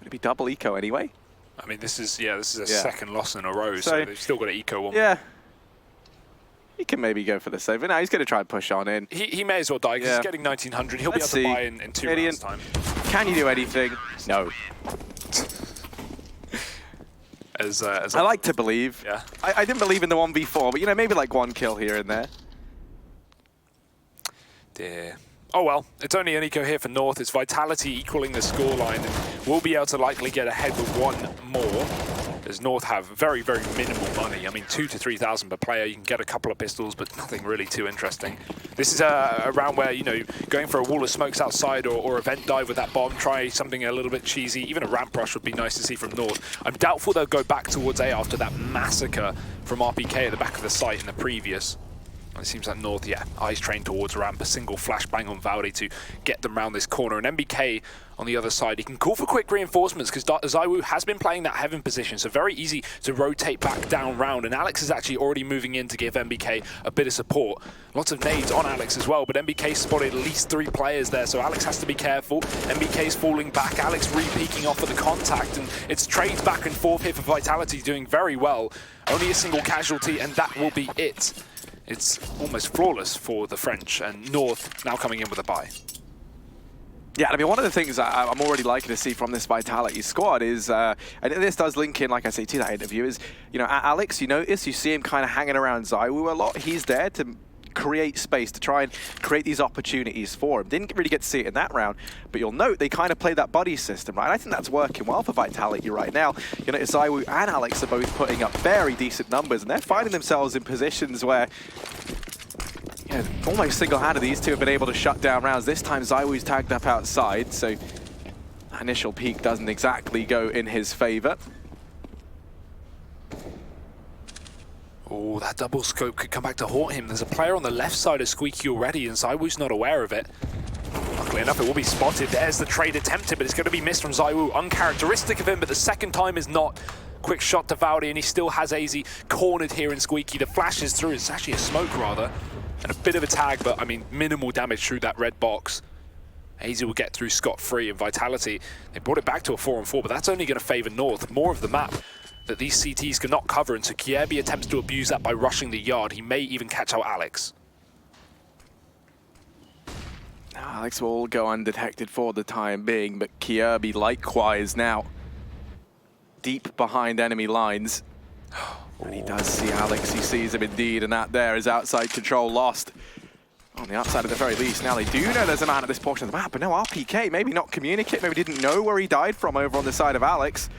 it be double eco anyway? I mean, this is a second loss in a row, so they've still got an eco one. Yeah. He can maybe go for the save, but now he's going to try and push on in. He may as well die, because he's getting 1900. He'll be able to buy in 2 rounds' time. Can you do anything? No. I like to believe. Yeah. I didn't believe in the 1v4, but, you know, maybe like 1 kill here and there. Dear. Oh well, it's only an eco here for North. It's Vitality equaling the scoreline, and we'll be able to likely get ahead with 1 more. As North have very, very minimal money. I mean, 2,000 to 3,000 per player. You can get a couple of pistols, but nothing really too interesting. This is a round where, you know, going for a wall of smokes outside or a vent dive with that bomb, try something a little bit cheesy. Even a ramp rush would be nice to see from North. I'm doubtful they'll go back towards A after that massacre from RPK at the back of the site in the previous. It seems like North, yeah, eyes trained towards ramp, a single flashbang on Valde to get them round this corner. And MBK on the other side, he can call for quick reinforcements because ZywOo has been playing that heaven position, so very easy to rotate back down round. And Alex is actually already moving in to give MBK a bit of support. Lots of nades on Alex as well, but MBK spotted at least 3 players there, so Alex has to be careful. MBK's falling back, Alex re-peeking off at the contact, and it's trades back and forth here for Vitality, doing very well. Only a single casualty, and that will be it. It's almost flawless for the French, and North now coming in with a buy. Yeah, I mean, one of the things I'm already liking to see from this Vitality squad is, and this does link in, like I say, to that interview, is, you know, Alex, you notice, you see him kind of hanging around ZywOo a lot. He's there to create space, to try and create these opportunities for him. Didn't really get to see it in that round, but you'll note they kind of play that buddy system, right? I think that's working well for Vitality right now. You know, ZywOo and Alex are both putting up very decent numbers, and they're finding themselves in positions where, you know, almost single-handed, these two have been able to shut down rounds. This time ZywOo's tagged up outside, so that initial peak doesn't exactly go in his favor. Oh, that double scope could come back to haunt him. There's a player on the left side of Squeaky already, and ZywOo's not aware of it. Luckily enough, it will be spotted. There's the trade attempted, but it's going to be missed from ZywOo. Uncharacteristic of him, but the second time is not. Quick shot to Valde, and he still has AZ cornered here in Squeaky. The flash is through. It's actually a smoke, rather. And a bit of a tag, but, I mean, minimal damage through that red box. AZ will get through scot-free, and Vitality, they brought it back to a 4-on-4, but that's only going to favor North. More of the map that these CTs cannot cover, and so Kierby attempts to abuse that by rushing the yard. He may even catch out Alex. Alex will go undetected for the time being, but Kierby likewise now deep behind enemy lines. And he does see Alex, he sees him indeed, and that there is outside control lost. On the outside at the very least. Now they do know there's a man at this portion of the map, but no RPK, maybe not communicate, maybe didn't know where he died from over on the side of Alex.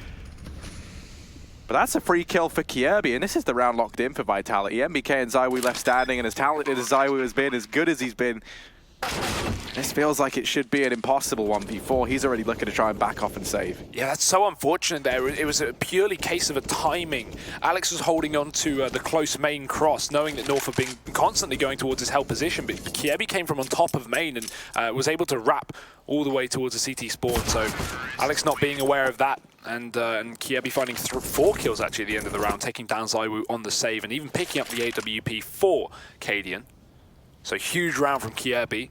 But that's a free kill for Kierby, and this is the round locked in for Vitality. MBK and ZywOo left standing, and as talented as ZywOo has been, as good as he's been, this feels like it should be an impossible 1v4. He's already looking to try and back off and save. Yeah, that's so unfortunate there. It was a purely case of a timing. Alex was holding on to the close main cross, knowing that North have been constantly going towards his held position, but Kierby came from on top of main and was able to wrap all the way towards the CT spawn. So Alex not being aware of that, and Kierby finding 4 kills actually at the end of the round, taking down ZywOo on the save, and even picking up the AWP for Cadian. So huge round from Kierby.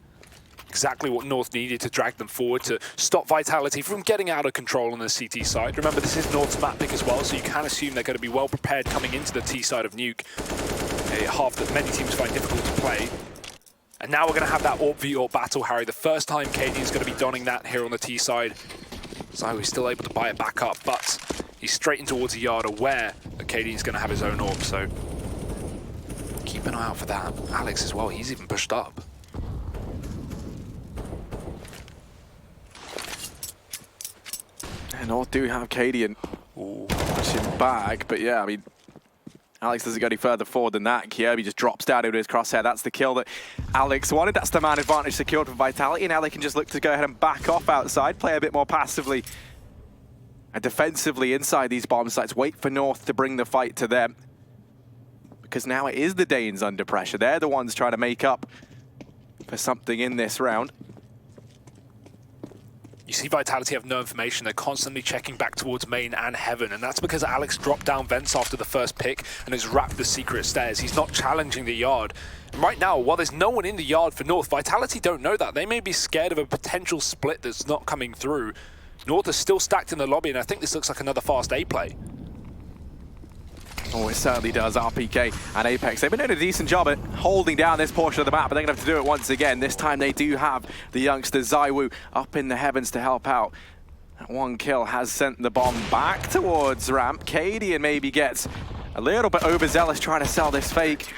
Exactly what North needed to drag them forward to stop Vitality from getting out of control on the CT side. Remember, this is North's map pick as well, so you can assume they're going to be well prepared coming into the T side of Nuke, a half that many teams find difficult to play. And now we're going to have that AWP v AWP battle, Harry. The first time Cadian's going to be donning that here on the T side. ZywOo's still able to buy it back up, but he's straight in towards the yard, aware that Cadian's going to have his own AWP, so keep an eye out for that. Alex as well, he's even pushed up. And North do have Cadian pushing back, but yeah, I mean, Alex doesn't go any further forward than that. Kierby just drops down into his crosshair. That's the kill that Alex wanted. That's the man advantage secured for Vitality. Now they can just look to go ahead and back off outside, play a bit more passively and defensively inside these bomb sites. Wait for North to bring the fight to them, because now it is the Danes under pressure. They're the ones trying to make up for something in this round. You see Vitality have no information. They're constantly checking back towards main and heaven, and that's because Alex dropped down vents after the first pick and has wrapped the secret stairs. He's not challenging the yard. And right now, while there's no one in the yard for North, Vitality don't know that. They may be scared of a potential split that's not coming through. North is still stacked in the lobby, and I think this looks like another fast A play. Oh, it certainly does. RPK and Apex, they've been doing a decent job at holding down this portion of the map, but they're going to have to do it once again. This time they do have the youngster ZywOo up in the heavens to help out. That one kill has sent the bomb back towards ramp. Cadian maybe gets a little bit overzealous trying to sell this fake.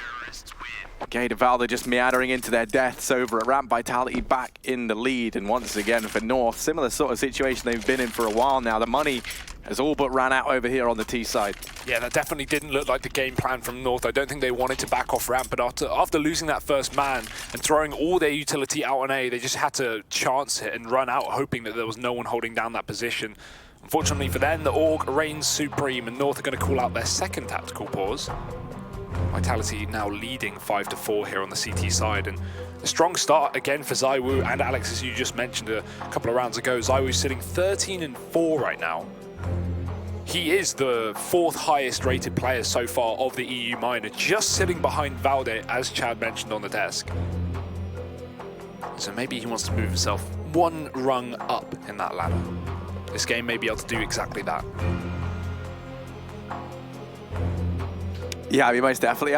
Gade and Valda just meandering into their deaths over at ramp. Vitality back in the lead, and once again for North, similar sort of situation they've been in for a while now. The money has all but ran out over here on the T side. Yeah, that definitely didn't look like the game plan from North. I don't think they wanted to back off ramp, but after losing that first man and throwing all their utility out on A, they just had to chance it and run out, hoping that there was no one holding down that position. Unfortunately for them, the AUG reigns supreme, and North are going to call out their second tactical pause. Vitality now leading 5-4 here on the CT side, and a strong start again for ZywOo and Alex, as you just mentioned a couple of rounds ago. ZywOo's sitting 13-4 right now. He is the 4th highest rated player so far of the EU Minor, just sitting behind Valde, as Chad mentioned on the desk. So maybe he wants to move himself one rung up in that ladder. This game may be able to do exactly that. Yeah, I mean, most definitely.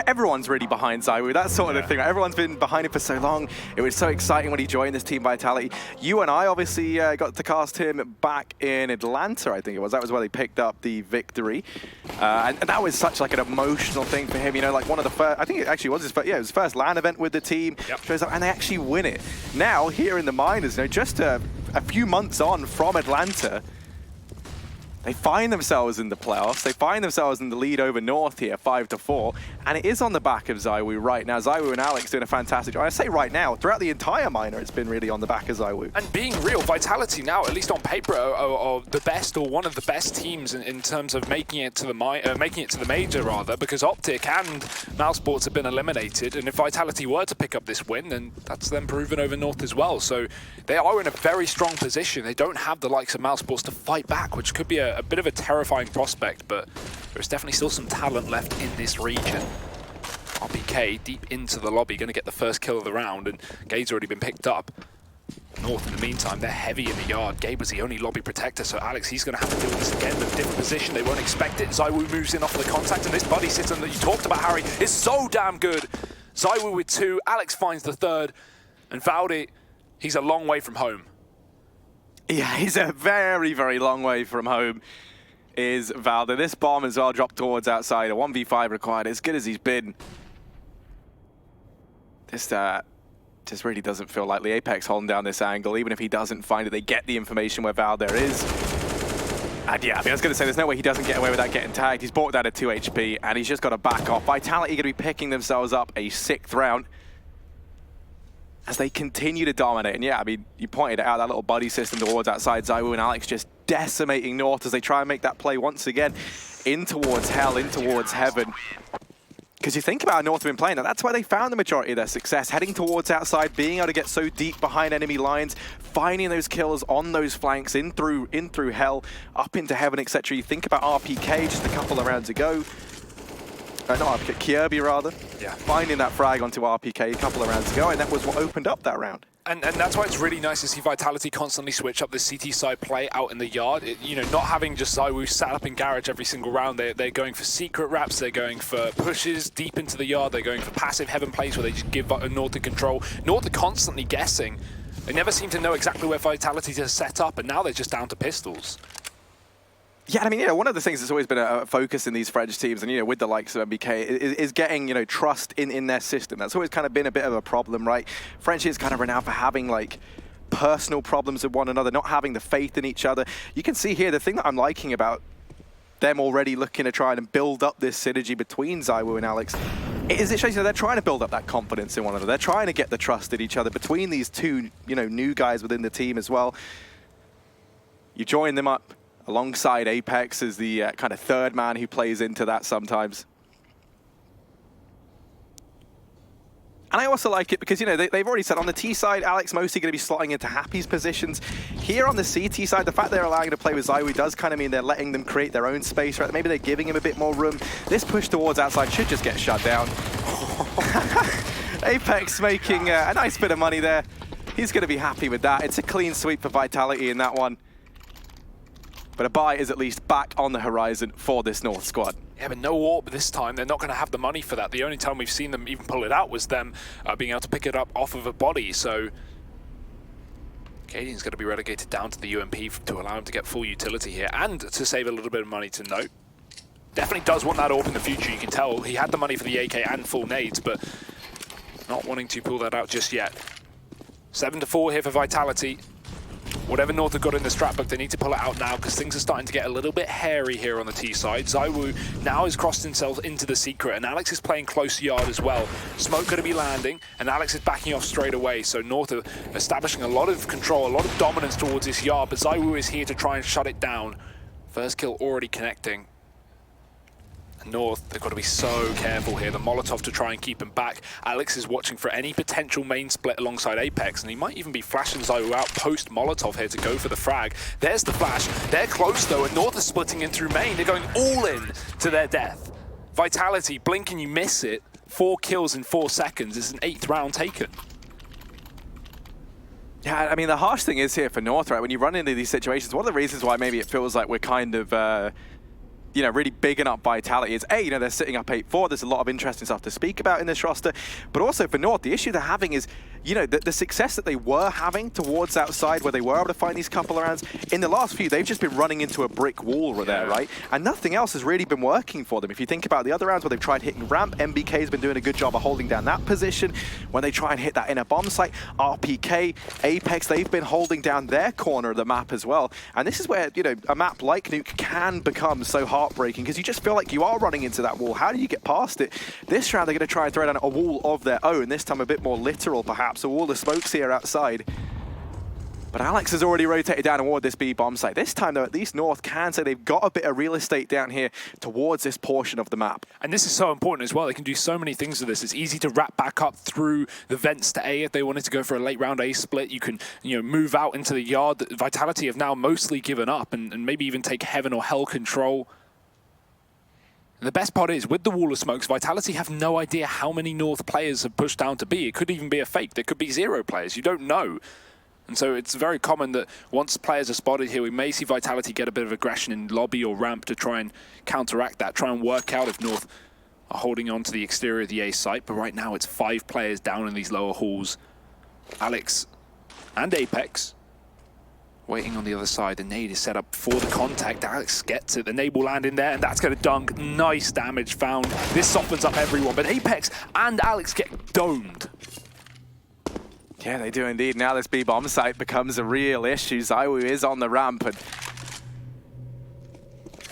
Everyone's really behind ZywOo. That's sort of the thing. Everyone's been behind him for so long. It was so exciting when he joined this team, Vitality. You and I obviously got to cast him back in Atlanta, I think it was. That was where they picked up the victory. And that was such like an emotional thing for him. You know, like one of the first, I think it actually was his first, yeah, it was his first LAN event with the team. Shows up, and they actually win it. Now, here in the minors, you know, just a few months on from Atlanta, they find themselves in the playoffs. They find themselves in the lead over North here, 5-4. And it is on the back of ZywOo right now. ZywOo and Alex doing a fantastic job. I say right now, throughout the entire minor, it's been really on the back of ZywOo. And being real, Vitality now, at least on paper, are the best, or one of the best teams in terms of making it to the major, rather, because Optic and Mousesports have been eliminated. And if Vitality were to pick up this win, then that's them proven over North as well. So they are in a very strong position. They don't have the likes of Mousesports to fight back, which could be a bit of a terrifying prospect, but there's definitely still some talent left in this region. RPK deep into the lobby, going to get the first kill of the round, and Gabe's already been picked up. North, in the meantime, they're heavy in the yard. Gabe was the only lobby protector, so Alex, he's going to have to deal with this again, but a different position. They won't expect it. ZywOo moves in off of the contact, and this buddy system that you talked about, Harry, is so damn good. ZywOo with 2, Alex finds the 3rd, and Valdi, he's a long way from home. Yeah, he's a very, very long way from home, is Valda. This bomb as well dropped towards outside. A 1v5 required, as good as he's been. Just really doesn't feel likely. Apex holding down this angle. Even if he doesn't find it, they get the information where Val there is. And yeah, I mean, I was going to say, there's no way he doesn't get away without getting tagged. He's brought down to 2 HP, and he's just got to back off. Vitality going to be picking themselves up a 6th round as they continue to dominate. And yeah, I mean, you pointed it out, that little buddy system towards outside. ZywOo and Alex just decimating North as they try and make that play once again in towards hell, in towards heaven. Because you think about how North have been playing, that's where they found the majority of their success, heading towards outside, being able to get so deep behind enemy lines, finding those kills on those flanks, in through hell, up into heaven, etc. You think about RPK just a couple of rounds ago. Not RPK, Kirby rather. Yeah. Finding that frag onto RPK a couple of rounds ago, and that was what opened up that round. And that's why it's really nice to see Vitality constantly switch up the CT side play out in the yard. You know, not having just ZywOo sat up in garage every single round. They're going for secret wraps, they're going for pushes deep into the yard, they're going for passive heaven plays where they just give North the control. North are constantly guessing. They never seem to know exactly where Vitality is set up, and now they're just down to pistols. Yeah, I mean, you know, one of the things that's always been a focus in these French teams, and, you know, with the likes of MBK, is getting, you know, trust in their system. That's always kind of been a bit of a problem, right? French is kind of renowned for having, like, personal problems with one another, not having the faith in each other. You can see here, the thing that I'm liking about them already looking to try and build up this synergy between ZywOo and Alex is it shows you they're trying to build up that confidence in one another. They're trying to get the trust in each other between these two, you know, new guys within the team as well. You join them up alongside Apex as the kind of third man who plays into that sometimes. And I also like it because, you know, they've already said on the T side, Alex mostly going to be slotting into Happy's positions. Here on the CT side, the fact they're allowing to play with ZywOo does kind of mean they're letting them create their own space, right? Maybe they're giving him a bit more room. This push towards outside should just get shut down. Apex making a nice bit of money there. He's going to be happy with that. It's a clean sweep for Vitality in that one. But a buy is at least back on the horizon for this North squad. Yeah, but no AWP this time. They're not going to have the money for that. The only time we've seen them even pull it out was them being able to pick it up off of a body. So Cadian's going to be relegated down to the UMP to allow him to get full utility here and to save a little bit of money to Note. Definitely does want that AWP in the future. You can tell he had the money for the AK and full nades, but not wanting to pull that out just yet. 7-4 here for Vitality. Whatever North have got in the strat book, they need to pull it out now because things are starting to get a little bit hairy here on the T side. ZywOo now has crossed himself into the secret, and Alex is playing close yard as well. Smoke going to be landing, and Alex is backing off straight away. So North are establishing a lot of control, a lot of dominance towards this yard, but ZywOo is here to try and shut it down. First kill already connecting. North, they've got to be so careful here. The Molotov to try and keep him back. Alex is watching for any potential main split alongside Apex, and he might even be flashing ZywOo out post Molotov here to go for the frag. There's the flash. They're close though, and North is splitting in through main. They're going all in to their death. Vitality, blink and you miss it. 4 kills in 4 seconds. It's an 8th round taken. Yeah, I mean, the harsh thing is here for North, right? When you run into these situations, one of the reasons why maybe it feels like we're kind of you know, really bigging up Vitality is, A, you know, they're sitting up 8-4. There's a lot of interesting stuff to speak about in this roster. But also for North, the issue they're having is, you know, the success that they were having towards outside where they were able to find these couple of rounds. In the last few, they've just been running into a brick wall there, right? And nothing else has really been working for them. If you think about the other rounds where they've tried hitting ramp, MBK's been doing a good job of holding down that position. When they try and hit that inner bomb site, RPK, Apex, they've been holding down their corner of the map as well. And this is where, you know, a map like Nuke can become so heartbreaking because you just feel like you are running into that wall. How do you get past it? This round, they're going to try and throw down a wall of their own, this time a bit more literal, perhaps. A wall of smokes here outside. But Alex has already rotated down toward this B bomb site. This time, though, at least North can say they've got a bit of real estate down here towards this portion of the map. And this is so important as well. They can do so many things with this. It's easy to wrap back up through the vents to A if they wanted to go for a late round A split. You can, you know, move out into the yard. Vitality have now mostly given up and maybe even take heaven or hell control. The best part is, with the wall of smokes, Vitality have no idea how many North players have pushed down to B. It could even be a fake. There could be 0 players. You don't know. And so it's very common that once players are spotted here, we may see Vitality get a bit of aggression in lobby or ramp to try and counteract that, try and work out if North are holding on to the exterior of the A site. But right now, it's 5 players down in these lower halls. Alex and Apex waiting on the other side. The nade is set up for the contact. Alex gets it. The nade will land in there, and that's going to dunk. Nice damage found. This softens up everyone, but Apex and Alex get domed. Yeah, they do indeed. Now this B-bomb site becomes a real issue. ZywOo is on the ramp, and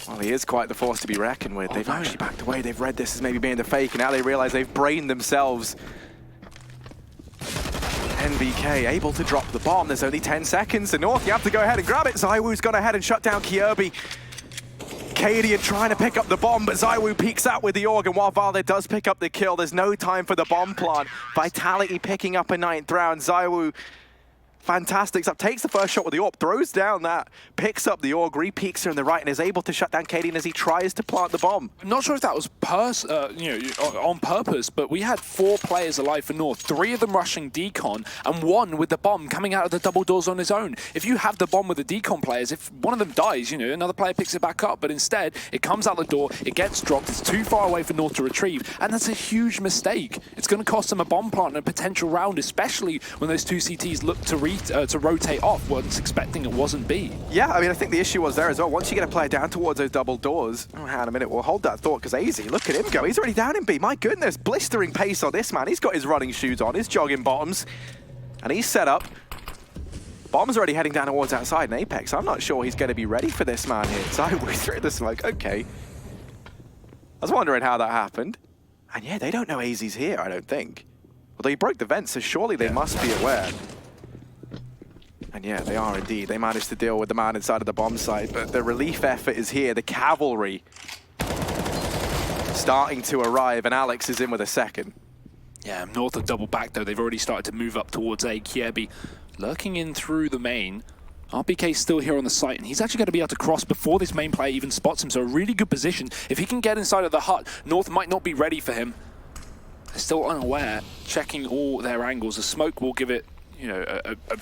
well, he is quite the force to be reckoned with. They've actually backed away. They've read this as maybe being the fake, and now they realize they've brained themselves. NBK able to drop the bomb. There's only 10 seconds. The North, you have to go ahead and grab it. ZywOo's gone ahead and shut down Kjaerbye. Cadian trying to pick up the bomb, but ZywOo peeks out with the Org, and while Valde does pick up the kill, there's no time for the bomb plant. Vitality picking up a 9th round. ZywOo, fantastic stuff. Takes the first shot with the AWP, throws down that, picks up the Org, re-peeks her on the right, and is able to shut down Cadian as he tries to plant the bomb. I'm not sure if that was on purpose, but we had 4 players alive for North, 3 of them rushing decon, and 1 with the bomb coming out of the double doors on his own. If you have the bomb with the decon players, if one of them dies, another player picks it back up, but instead, it comes out the door, it gets dropped, it's too far away for North to retrieve, and that's a huge mistake. It's going to cost them a bomb plant and a potential round, especially when those 2 CTs look to rotate off, once expecting it wasn't B. Yeah, I mean, I think the issue was there as well. Once you get a player down towards those double doors, hang on a minute, we'll hold that thought, because AZ, look at him go. He's already down in B. My goodness, blistering pace on this man. He's got his running shoes on, his jogging bottoms, and he's set up. Bomb's already heading down towards outside in Apex. I'm not sure he's going to be ready for this man here. So we threw the smoke, okay. I was wondering how that happened. And yeah, they don't know AZ's here, I don't think. Although he broke the vent, so surely they must be aware. And yeah, they are indeed. They managed to deal with the man inside of the bomb site, but the relief effort is here. The cavalry starting to arrive, and Alex is in with a second. Yeah, North have double back though. They've already started to move up towards A. Kjaerbye lurking in through the main. RPK's still here on the site, and he's actually going to be able to cross before this main player even spots him, so a really good position. If he can get inside of the hut, North might not be ready for him. They're still unaware, checking all their angles. The smoke will give it,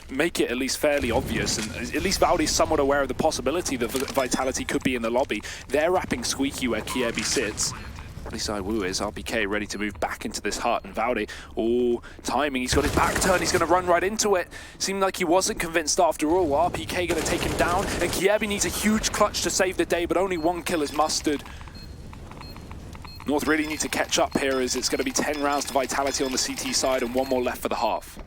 make it at least fairly obvious, and at least Valde's somewhat aware of the possibility that Vitality could be in the lobby. They're wrapping Squeaky where Kjaerbye sits. At least ZywOo is. RPK ready to move back into this hut, and Valde, timing, he's got his back turn, he's going to run right into it. Seemed like he wasn't convinced after all. RPK going to take him down, and Kjaerbye needs a huge clutch to save the day, but only 1 kill is mustered. North really need to catch up here, as it's going to be 10 rounds to Vitality on the CT side and 1 more left for the half.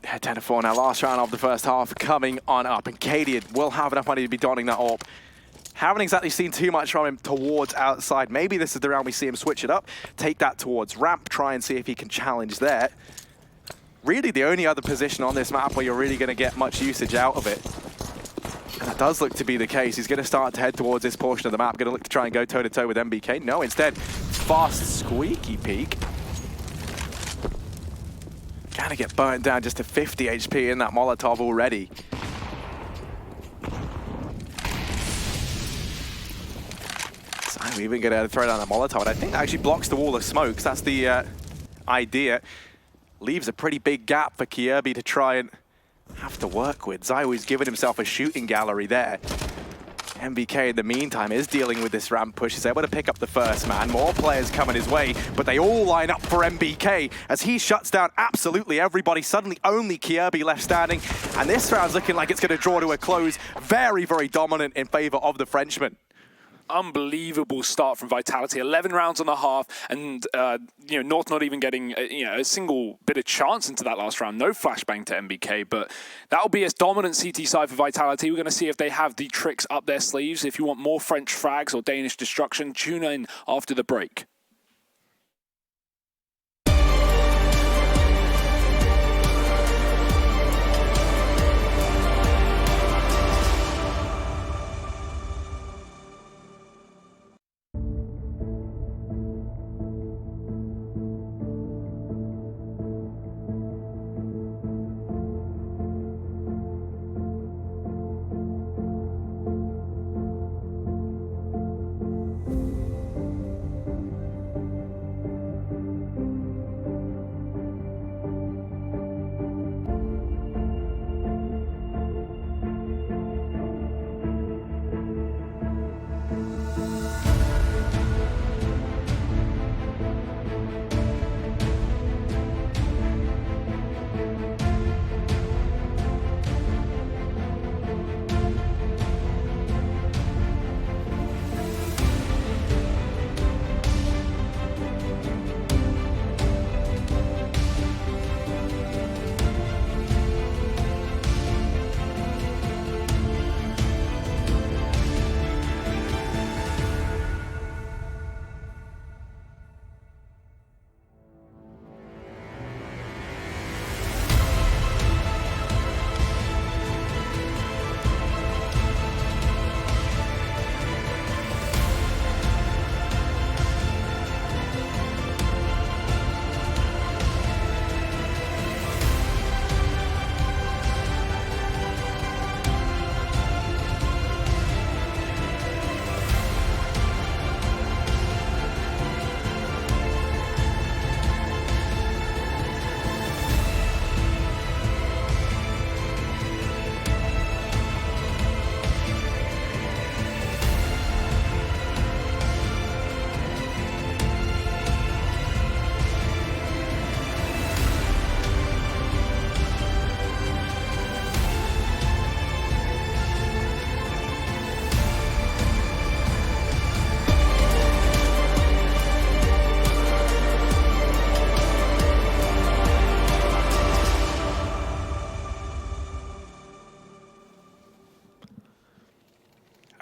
Yeah, 10-4 now, last round of the first half coming on up, and Cadian will have enough money to be donning that AWP. Haven't exactly seen too much from him towards outside. Maybe this is the round we see him switch it up, take that towards ramp, try and see if he can challenge there. Really the only other position on this map where you're really going to get much usage out of it. And that does look to be the case. He's going to start to head towards this portion of the map, going to look to try and go toe-to-toe with NBK. No, instead, fast Squeaky peek. Gonna get burnt down just to 50 HP in that Molotov already. So I'm even gonna throw down the Molotov, and I think that actually blocks the wall of smokes. That's the idea. Leaves a pretty big gap for Kjaerbye to try and have to work with. ZywOo's given himself a shooting gallery there. NBK in the meantime is dealing with this ramp push. He's able to pick up the first man. More players coming his way, but they all line up for NBK as he shuts down absolutely everybody. Suddenly only Kjaerbye left standing, and this round's looking like it's going to draw to a close. Very, very dominant in favor of the Frenchman. Unbelievable start from Vitality. 11 rounds on the half, and North not even getting a single bit of chance into that last round. No flashbang to NBK, but that'll be a dominant CT side for Vitality. We're going to see if they have the tricks up their sleeves. If you want more French frags or Danish destruction, tune in after the break.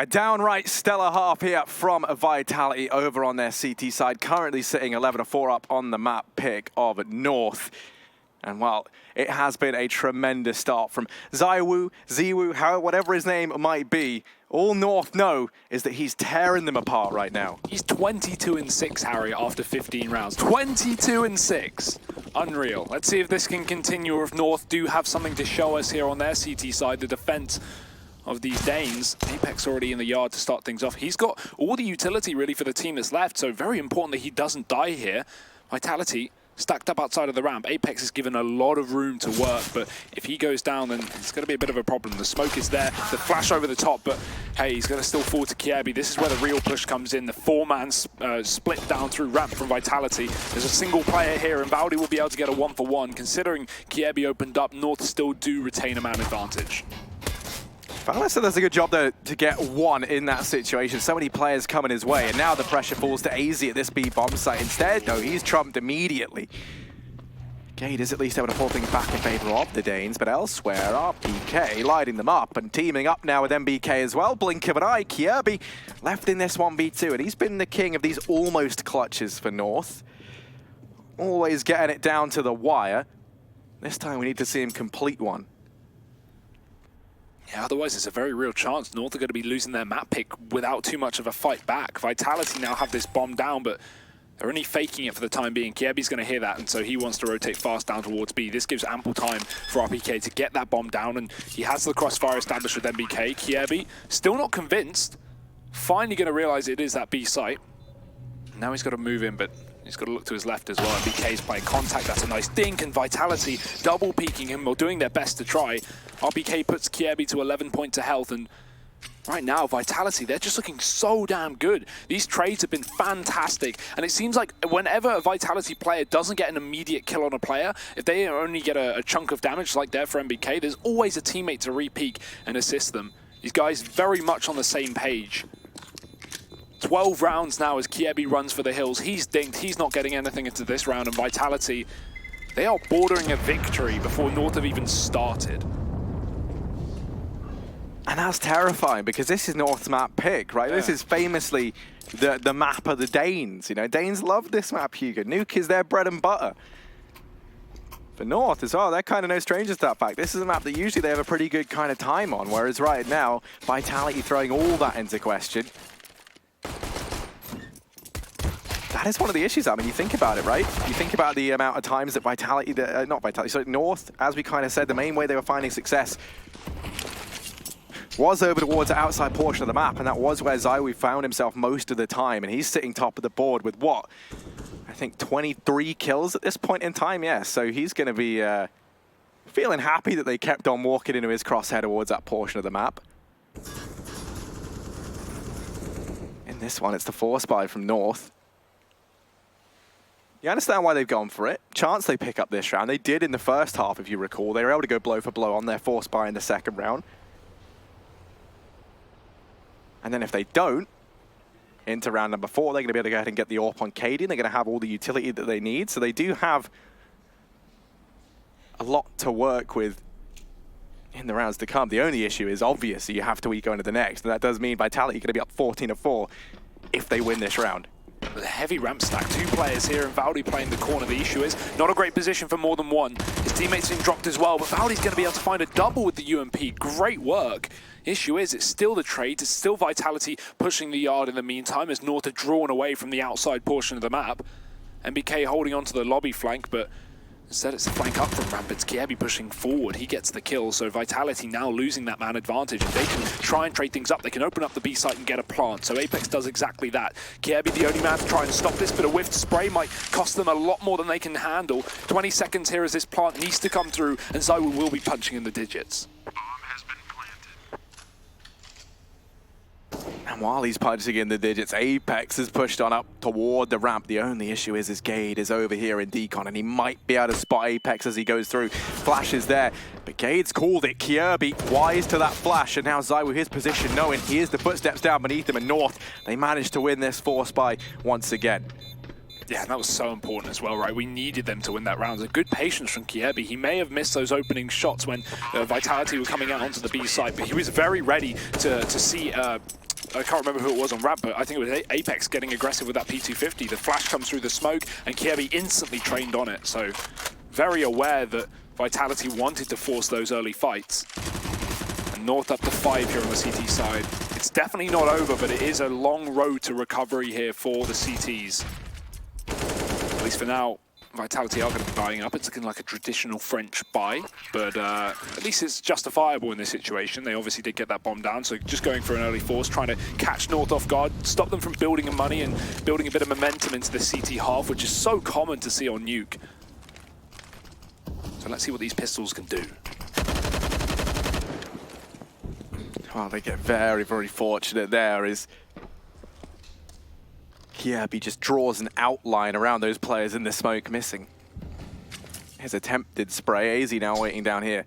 downright stellar half here from Vitality over on their CT side, currently sitting 11-4 up on the map pick of North. And while it has been a tremendous start from Ziwu, whatever his name might be, all North know is that he's tearing them apart right now. He's 22-6, Harry, after 15 rounds. 22-6. Unreal. Let's see if this can continue, or if North do have something to show us here on their CT side. The defense of these Danes. Apex already in the yard to start things off. He's got all the utility really for the team that's left, so very important that he doesn't die here. Vitality stacked up outside of the ramp. Apex is given a lot of room to work, but if he goes down, then it's going to be a bit of a problem. The smoke is there, the flash over the top, but hey, he's going to still fall to Kiebi. This is where the real push comes in. The four-man split down through ramp from Vitality. There's a single player here, and Valdi will be able to get a 1-for-1. Considering Kiebi opened up, North still do retain a man advantage. Valessa does a good job, though, to get one in that situation. So many players coming his way, and now the pressure falls to AZ at this B bomb site. Instead, though, he's trumped immediately. Gade is at least able to pull things back in favor of the Danes, but elsewhere, RPK lighting them up and teaming up now with MBK as well. Blink of an eye, Kiebi left in this 1v2, and he's been the king of these almost clutches for North. Always getting it down to the wire. This time we need to see him complete one. Yeah, otherwise it's a very real chance North are going to be losing their map pick without too much of a fight back. Vitality now have this bomb down, but they're only faking it for the time being. Kiebi's going to hear that, and so he wants to rotate fast down towards B. This gives ample time for RPK to get that bomb down, and he has the crossfire established with MBK. Kiebi, still not convinced, finally going to realize it is that B site. Now he's got to move in, but he's got to look to his left as well. MBK's playing contact, that's a nice dink, and Vitality double peeking him or doing their best to try. RPK puts Kiebi to 11 points of health, and right now, Vitality, they're just looking so damn good. These trades have been fantastic, and it seems like whenever a Vitality player doesn't get an immediate kill on a player, if they only get a chunk of damage like there for MBK, there's always a teammate to re-peek and assist them. These guys very much on the same page. 12 rounds now as Kiebi runs for the hills. He's dinked, he's not getting anything into this round, and Vitality, they are bordering a victory before North have even started. And that's terrifying, because this is North's map pick, right? Yeah. This is famously the map of the Danes. You know, Danes love this map, Hugo. Nuke is their bread and butter. For North as well, they're kind of no strangers to that fact. This is a map that usually they have a pretty good kind of time on, whereas right now, Vitality throwing all that into question. That is one of the issues. I mean, you think about it, right? You think about the amount of times that North, as we kind of said, the main way they were finding success was over towards the outside portion of the map, and that was where Ziwu found himself most of the time, and he's sitting top of the board with what? I think 23 kills at this point in time, yeah. So he's going to be feeling happy that they kept on walking into his crosshair towards that portion of the map. In this one, it's the force buy from North. You understand why they've gone for it. Chance they pick up this round. They did in the first half, if you recall. They were able to go blow for blow on their force buy in the second round. And then if they don't, into round number 4, they're going to be able to go ahead and get the AWP on Cadian. They're going to have all the utility that they need. So they do have a lot to work with in the rounds to come. The only issue is, obviously, you have to go into the next. And that does mean Vitality are going to be up 14-4 if they win this round. With a heavy ramp stack, 2 players here, and Valdi playing the corner. The issue is not a great position for more than one. His teammates been dropped as well, but Valdi's going to be able to find a double with the UMP. Great work. Issue is, it's still the trade. It's still Vitality pushing the yard in the meantime as North are drawn away from the outside portion of the map. MBK holding onto the lobby flank, but instead it's a flank up from ramp. It's Kiebi pushing forward. He gets the kill, so Vitality now losing that man advantage. If they can try and trade things up, they can open up the B site and get a plant. So Apex does exactly that. Kiebi, the only man to try and stop this, but a whiffed spray might cost them a lot more than they can handle. 20 seconds here as this plant needs to come through, and Ziwu will be punching in the digits. And while he's punching in the digits, Apex is pushed on up toward the ramp. The only issue is Gade is over here in decon, and he might be able to spot Apex as he goes through. Flash is there, but Gade's called it. Kiebi wise to that flash, and now Ziwu, his position, knowing he hears the footsteps down beneath him, and North, they managed to win this force buy once again. Yeah, that was so important as well, right? We needed them to win that round. A good patience from Kiebi. He may have missed those opening shots when Vitality were coming out onto the B site, but he was very ready to see I can't remember who it was on ramp, but I think it was Apex getting aggressive with that P250. The flash comes through the smoke, and Kiebi instantly trained on it. So very aware that Vitality wanted to force those early fights. And North up to 5 here on the CT side. It's definitely not over, but it is a long road to recovery here for the CTs. At least for now, Vitality are going to be buying up. It's looking like a traditional French buy, but at least it's justifiable in this situation. They obviously did get that bomb down, so just going for an early force, trying to catch North off guard, stop them from building money and building a bit of momentum into the CT half, which is so common to see on Nuke. So let's see what these pistols can do. Well, they get very, very fortunate there is Kiebi just draws an outline around those players in the smoke missing. His attempted spray. AZ now waiting down here.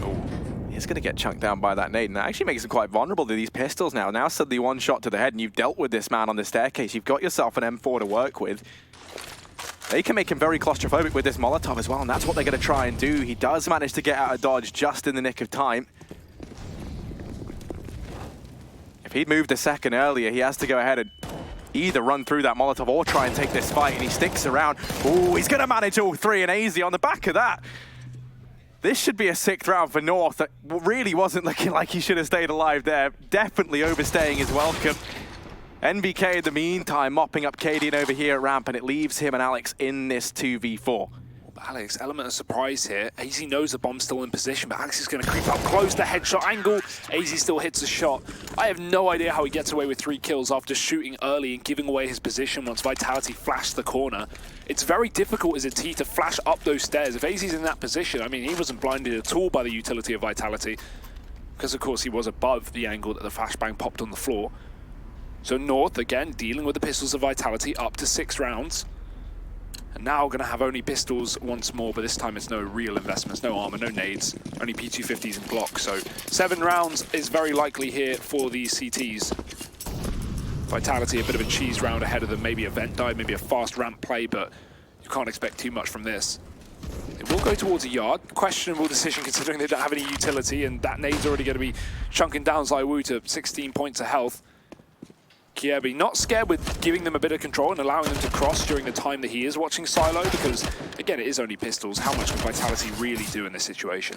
Oh, he's going to get chunked down by that nade, and that actually makes him quite vulnerable to these pistols now. Now suddenly one shot to the head, and you've dealt with this man on the staircase. You've got yourself an M4 to work with. They can make him very claustrophobic with this Molotov as well, and that's what they're going to try and do. He does manage to get out of dodge just in the nick of time. If he'd moved a second earlier, he has to go ahead and either run through that Molotov or try and take this fight, and he sticks around. Oh, he's going to manage all three, and AZ on the back of that. This should be a 6th round for North. That really wasn't looking like he should have stayed alive there. Definitely overstaying his welcome. NBK in the meantime mopping up Cadian over here at ramp, and it leaves him and Alex in this 2v4. Alex, element of surprise here. AZ knows the bomb's still in position, but Alex is going to creep up close, the headshot angle. AZ still hits the shot. I have no idea how he gets away with 3 kills after shooting early and giving away his position once Vitality flashed the corner. It's very difficult as a T to flash up those stairs. If AZ's in that position, I mean, he wasn't blinded at all by the utility of Vitality, because of course he was above the angle that the flashbang popped on the floor. So North, again, dealing with the pistols of Vitality up to 6 rounds. And now going to have only pistols once more, but this time it's no real investments, no armor, no nades, only P250s and Glocks. So 7 rounds is very likely here for these CTs. Vitality a bit of a cheese round ahead of them, maybe a vent dive, maybe a fast ramp play, but you can't expect too much from this. It will go towards a yard. Questionable decision considering they don't have any utility, and that nade's already going to be chunking down Zaiwu to 16 points of health. Kiebi not scared with giving them a bit of control and allowing them to cross during the time that he is watching Silo, because, again, it is only pistols. How much can Vitality really do in this situation?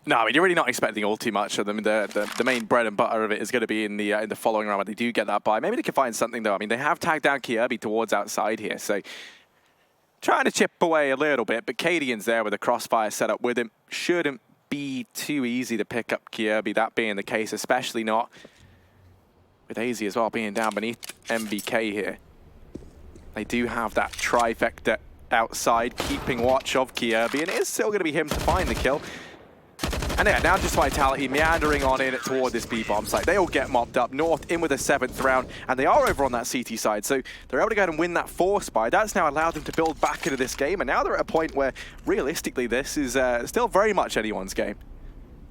No, I mean, you're really not expecting all too much of them. The main bread and butter of it is going to be in the following round, but they do get that by. Maybe they can find something, though. I mean, they have tagged down Kiebi towards outside here, so trying to chip away a little bit, but Cadian's there with a crossfire set up with him. Shouldn't be too easy to pick up Kiebi, that being the case, especially not with AZ as well being down beneath MBK here. They do have that trifecta outside, keeping watch of Kiebi, and it is still going to be him to find the kill. And yeah, now just Vitality meandering on in toward this B-bomb site. They all get mopped up. North in with a 7th round, and they are over on that CT side, so they're able to go ahead and win that force buy. That's now allowed them to build back into this game, and now they're at a point where, realistically, this is still very much anyone's game.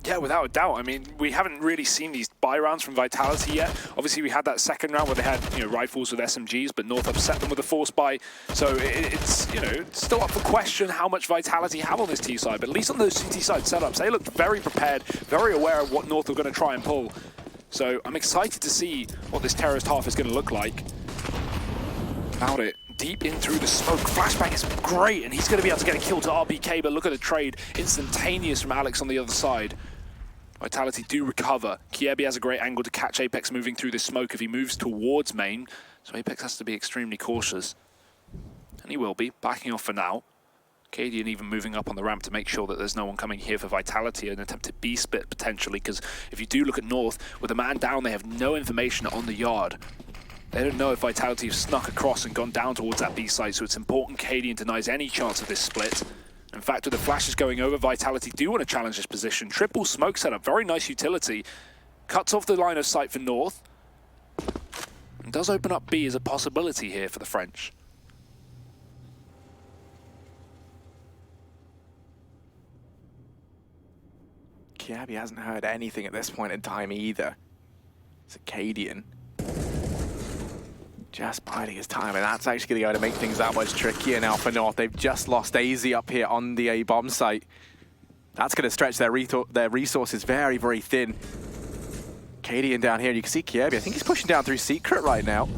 Yeah, without a doubt. I mean, we haven't really seen these buy rounds from Vitality yet. Obviously, we had that 2nd round where they had, rifles with SMGs, but North upset them with a force buy. So it's, it's still up for question how much Vitality have on this T side. But at least on those CT side setups, they looked very prepared, very aware of what North are going to try and pull. So I'm excited to see what this terrorist half is going to look like. About it. Deep in through the smoke. Flashbang is great, and he's going to be able to get a kill to RBK, but look at the trade. Instantaneous from Alex on the other side. Vitality do recover. Kiebi has a great angle to catch Apex moving through the smoke if he moves towards main, so Apex has to be extremely cautious. And he will be, backing off for now. Cadian even moving up on the ramp to make sure that there's no one coming here for Vitality, an attempt to B-split potentially, because if you do look at North, with a man down, they have no information on the yard. They don't know if Vitality have snuck across and gone down towards that B site, so it's important Cadian denies any chance of this split. In fact, with the flashes going over, Vitality do want to challenge this position. Triple smoke setup, very nice utility. Cuts off the line of sight for North. And does open up B as a possibility here for the French. Kiebi hasn't heard anything at this point in time either. It's a Cadian. Just biding his time, and that's actually going to make things that much trickier now for North. They've just lost AZ up here on the A-bomb site. That's going to stretch their resources very, very thin. Cadian down here, and you can see Kierby. I think he's pushing down through Secret right now.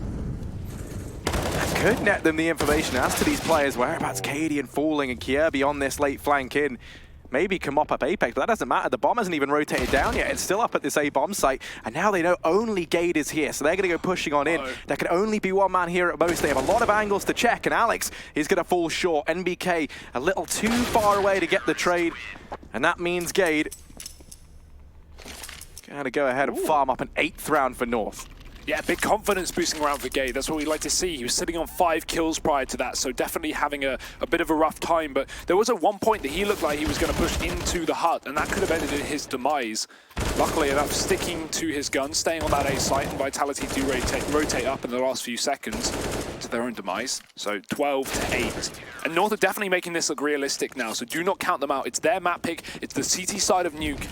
That could net them the information as to these players' whereabouts. Cadian falling and Kierby on this late flank in. Maybe can mop up Apex, but that doesn't matter. The bomb hasn't even rotated down yet. It's still up at this A-bomb site, and now they know only Gade is here, so they're going to go pushing on in. There can only be one man here at most. They have a lot of angles to check, and Alex is going to fall short. NBK a little too far away to get the trade, and that means Gade going to go ahead and farm up an 8th round for North. Yeah, big confidence boosting around for Gade. That's what we like to see. He was sitting on 5 kills prior to that, so definitely having a bit of a rough time. But there was at one point that he looked like he was going to push into the hut, and that could have ended in his demise. Luckily enough, sticking to his gun, staying on that A site, and Vitality do rotate up in the last few seconds to their own demise. So 12 to 8. And North are definitely making this look realistic now, so do not count them out. It's their map pick. It's the CT side of Nuke.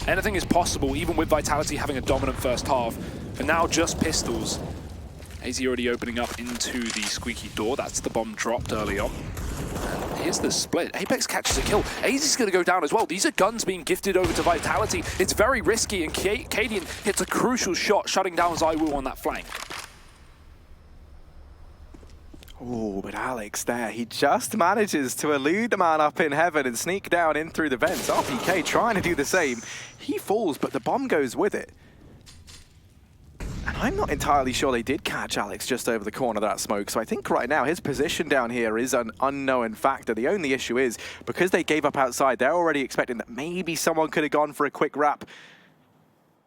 Anything is possible, even with Vitality having a dominant first half. For now, just pistols. AZ already opening up into the squeaky door. That's the bomb dropped early on. And here's the split. Apex catches a kill. AZ is going to go down as well. These are guns being gifted over to Vitality. It's very risky, and Cadian hits a crucial shot, shutting down ZywOo on that flank. Oh, but Alex there, he just manages to elude the man up in heaven and sneak down in through the vents. RPK trying to do the same. He falls, but the bomb goes with it. And I'm not entirely sure they did catch Alex just over the corner of that smoke, so I think right now his position down here is an unknown factor. The only issue is, because they gave up outside, they're already expecting that maybe someone could have gone for a quick wrap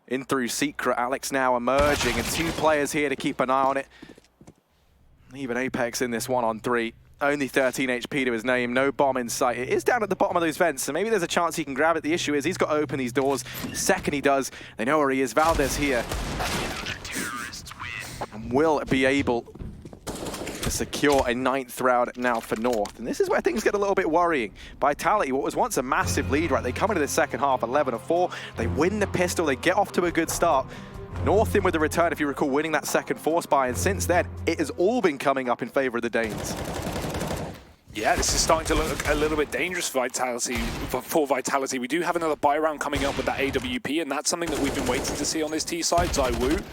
in through Secret. Alex now emerging, and 2 players here to keep an eye on it. Even Apex in this 1-on-3. Only 13 HP to his name, no bomb in sight. It is down at the bottom of those vents, so maybe there's a chance he can grab it. The issue is he's got to open these doors. Second he does, they know where he is. Valdez here. And will be able to secure a 9th round now for North. And this is where things get a little bit worrying. Vitality, what was once a massive lead, right? They come into the second half 11-4. They win the pistol, they get off to a good start. North in with the return, if you recall, winning that second force buy, and since then, it has all been coming up in favor of the Danes. Yeah, this is starting to look a little bit dangerous for Vitality. We do have another buy round coming up with that AWP, and that's something that we've been waiting to see on this T side. ZywOo,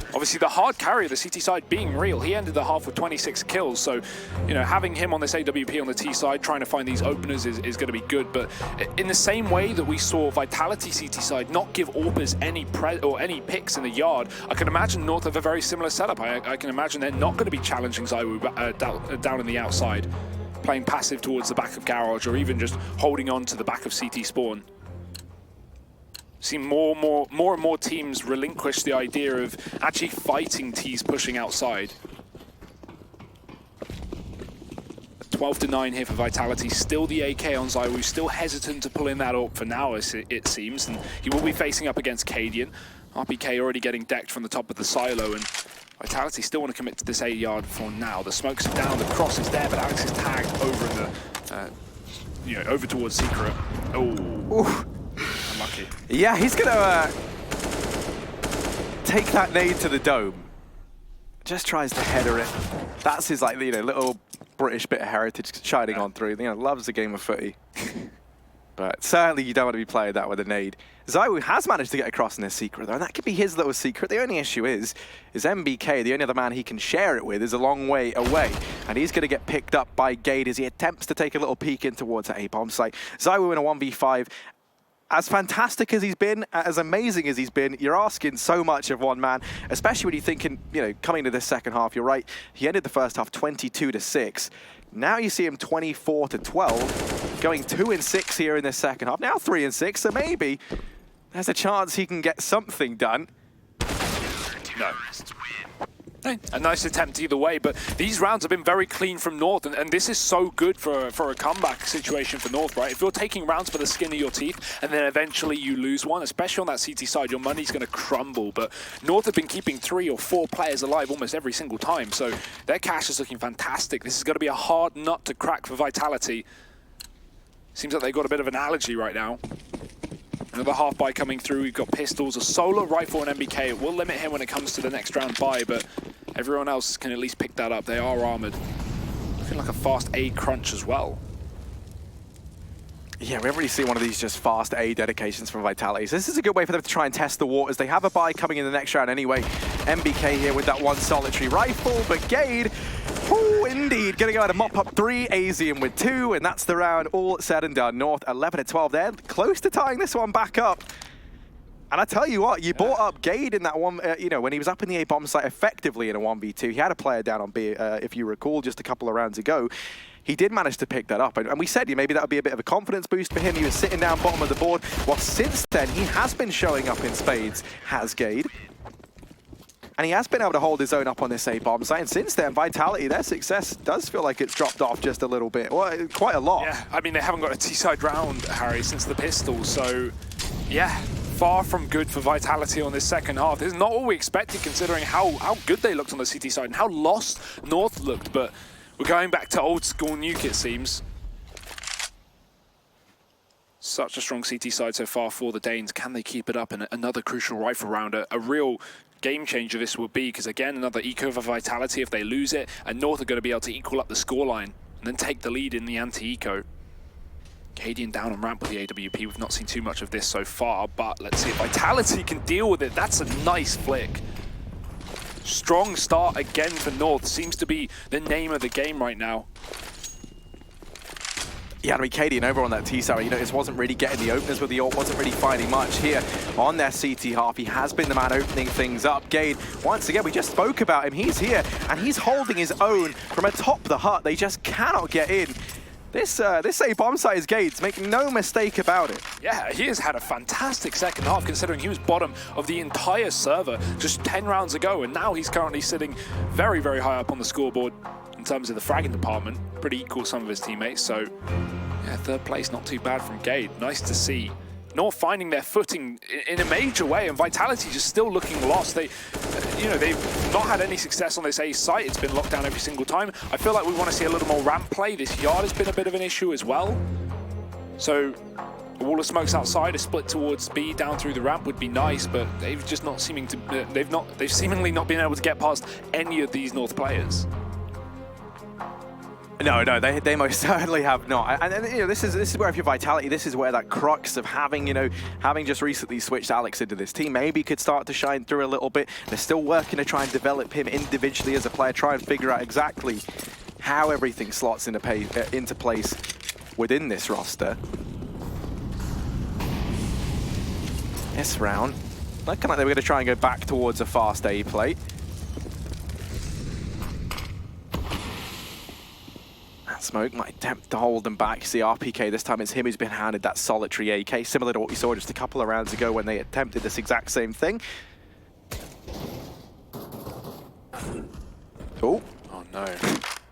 obviously the hard carry of the CT side being real. He ended the half with 26 kills, so you know, having him on this AWP on the T side, trying to find these openers is going to be good. But in the same way that we saw Vitality CT side not give AWPers any picks in the yard, I can imagine North have a very similar setup. I can imagine they're not going to be challenging ZywOo down in the outside, playing passive towards the back of Garage, or even just holding on to the back of CT spawn. See more and more teams relinquish the idea of actually fighting T's pushing outside. 12-9 here for Vitality. Still the AK on ZywOo, still hesitant to pull in that AWP for now, it seems, and he will be facing up against Cadian. RPK already getting decked from the top of the silo, and Vitality still want to commit to this A yard for now. The smokes are down, the cross is there, but Alex is tagged over in the, over towards Secret. Oh. Unlucky. Yeah, he's going to take that nade to the dome. Just tries to header it. That's his little British bit of heritage shining on through. Loves a game of footy. But certainly you don't want to be playing that with a nade. ZywOo has managed to get across in his Secret though, and that could be his little secret. The only issue is MBK, the only other man he can share it with, is a long way away. And he's going to get picked up by Gade as he attempts to take a little peek in towards that A-bomb site. ZywOo in a 1v5. As fantastic as he's been, as amazing as he's been, you're asking so much of one man, especially when you're thinking, coming to this second half, you're right, he ended the first half 22-6. Now you see him 24-12, going 2-6 here in this second half, now 3-6, so maybe there's a chance he can get something done. No. A nice attempt either way, but these rounds have been very clean from North, and this is so good for a comeback situation for North, right? If you're taking rounds for the skin of your teeth, and then eventually you lose one, especially on that CT side, your money's going to crumble. But North have been keeping 3 or 4 players alive almost every single time, so their cash is looking fantastic. This is going to be a hard nut to crack for Vitality. Seems like they've got a bit of an allergy right now. Another half buy coming through. We've got pistols, a solo rifle, and MBK. It will limit him when it comes to the next round buy, but everyone else can at least pick that up. They are armored. Looking like a fast A crunch as well. Yeah, we haven't really seen one of these just fast A dedications from Vitality. So this is a good way for them to try and test the waters. They have a bye coming in the next round anyway. MBK here with that one solitary rifle, but Gade, oh, indeed, going to go out and mop up 3, AZM with 2, and that's the round all said and done. North 11-12 there, close to tying this one back up. And I tell you what, you brought up Gade in that one, you know, when he was up in the A bomb site effectively in a 1v2. He had a player down on B, if you recall, just a couple of rounds ago. He did manage to pick that up, and we said maybe that would be a bit of a confidence boost for him. He was sitting down bottom of the board. Well, since then, he has been showing up in spades, has Gade. And he has been able to hold his own up on this A bomb site. And since then, Vitality, their success does feel like it's dropped off just a little bit, well, quite a lot. Yeah, I mean, they haven't got a T-side round, Harry, since the pistol, so yeah. Far from good for Vitality on this second half. This is not what we expected, considering how good they looked on the CT side and how lost North looked, but we're going back to old school Nuke, it seems. Such a strong CT side so far for the Danes. Can they keep it up? And another crucial rifle round, a real game changer this will be, because again, another eco for Vitality if they lose it, and North are going to be able to equal up the scoreline and then take the lead in the anti-eco. Cadian down on ramp with the AWP. We've not seen too much of this so far, but let's see if Vitality can deal with it. That's a nice flick. Strong start again for North. Seems to be the name of the game right now. Yeah, I mean, Cadian over on that T-side, you know, it wasn't really getting the openers with the ult, wasn't really finding much here on their CT half. He has been the man opening things up. Gade, once again, we just spoke about him. He's here, and he's holding his own from atop the hut. They just cannot get in. This A bomb site is Gade's, make no mistake about it. Yeah, he has had a fantastic second half, considering he was bottom of the entire server just 10 rounds ago, and now he's currently sitting very, very high up on the scoreboard in terms of the fragging department. Pretty equal some of his teammates, so yeah, third place, not too bad from Gade. Nice to see. North finding their footing in a major way, and Vitality just still looking lost. They, you know, they've not had any success on this A site. It's been locked down every single time. I feel like we want to see a little more ramp play. This yard has been a bit of an issue as well. So a wall of smokes outside, a split towards B down through the ramp would be nice, but they've just not seeming to. They've seemingly not been able to get past any of these North players. No, they most certainly have not. And you know, this is where if you're Vitality, this is where that crux of having just recently switched Alex into this team maybe could start to shine through a little bit. They're still working to try and develop him individually as a player, try and figure out exactly how everything slots into place within this roster. This round, looking like they were going to try and go back towards a fast A plate. Smoke might attempt to hold them back. You see RPK, this time it's him who's been handed that solitary AK, similar to what we saw just a couple of rounds ago when they attempted this exact same thing. Oh no.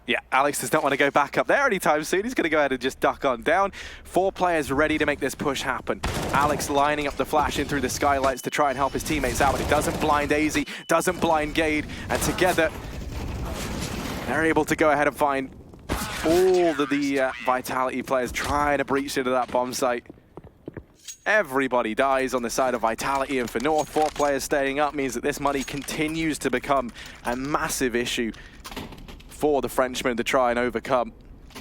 Yeah, Alex does not want to go back up there anytime soon. He's going to go ahead and just duck on down. 4 players ready to make this push happen. Alex lining up the flash in through the skylights to try and help his teammates out, but it doesn't blind AZ, doesn't blind Gade, and together they're able to go ahead and find all of the Vitality players trying to breach into that bomb site. Everybody dies on the side of Vitality, and for North, 4 players staying up means that this money continues to become a massive issue for the Frenchmen to try and overcome.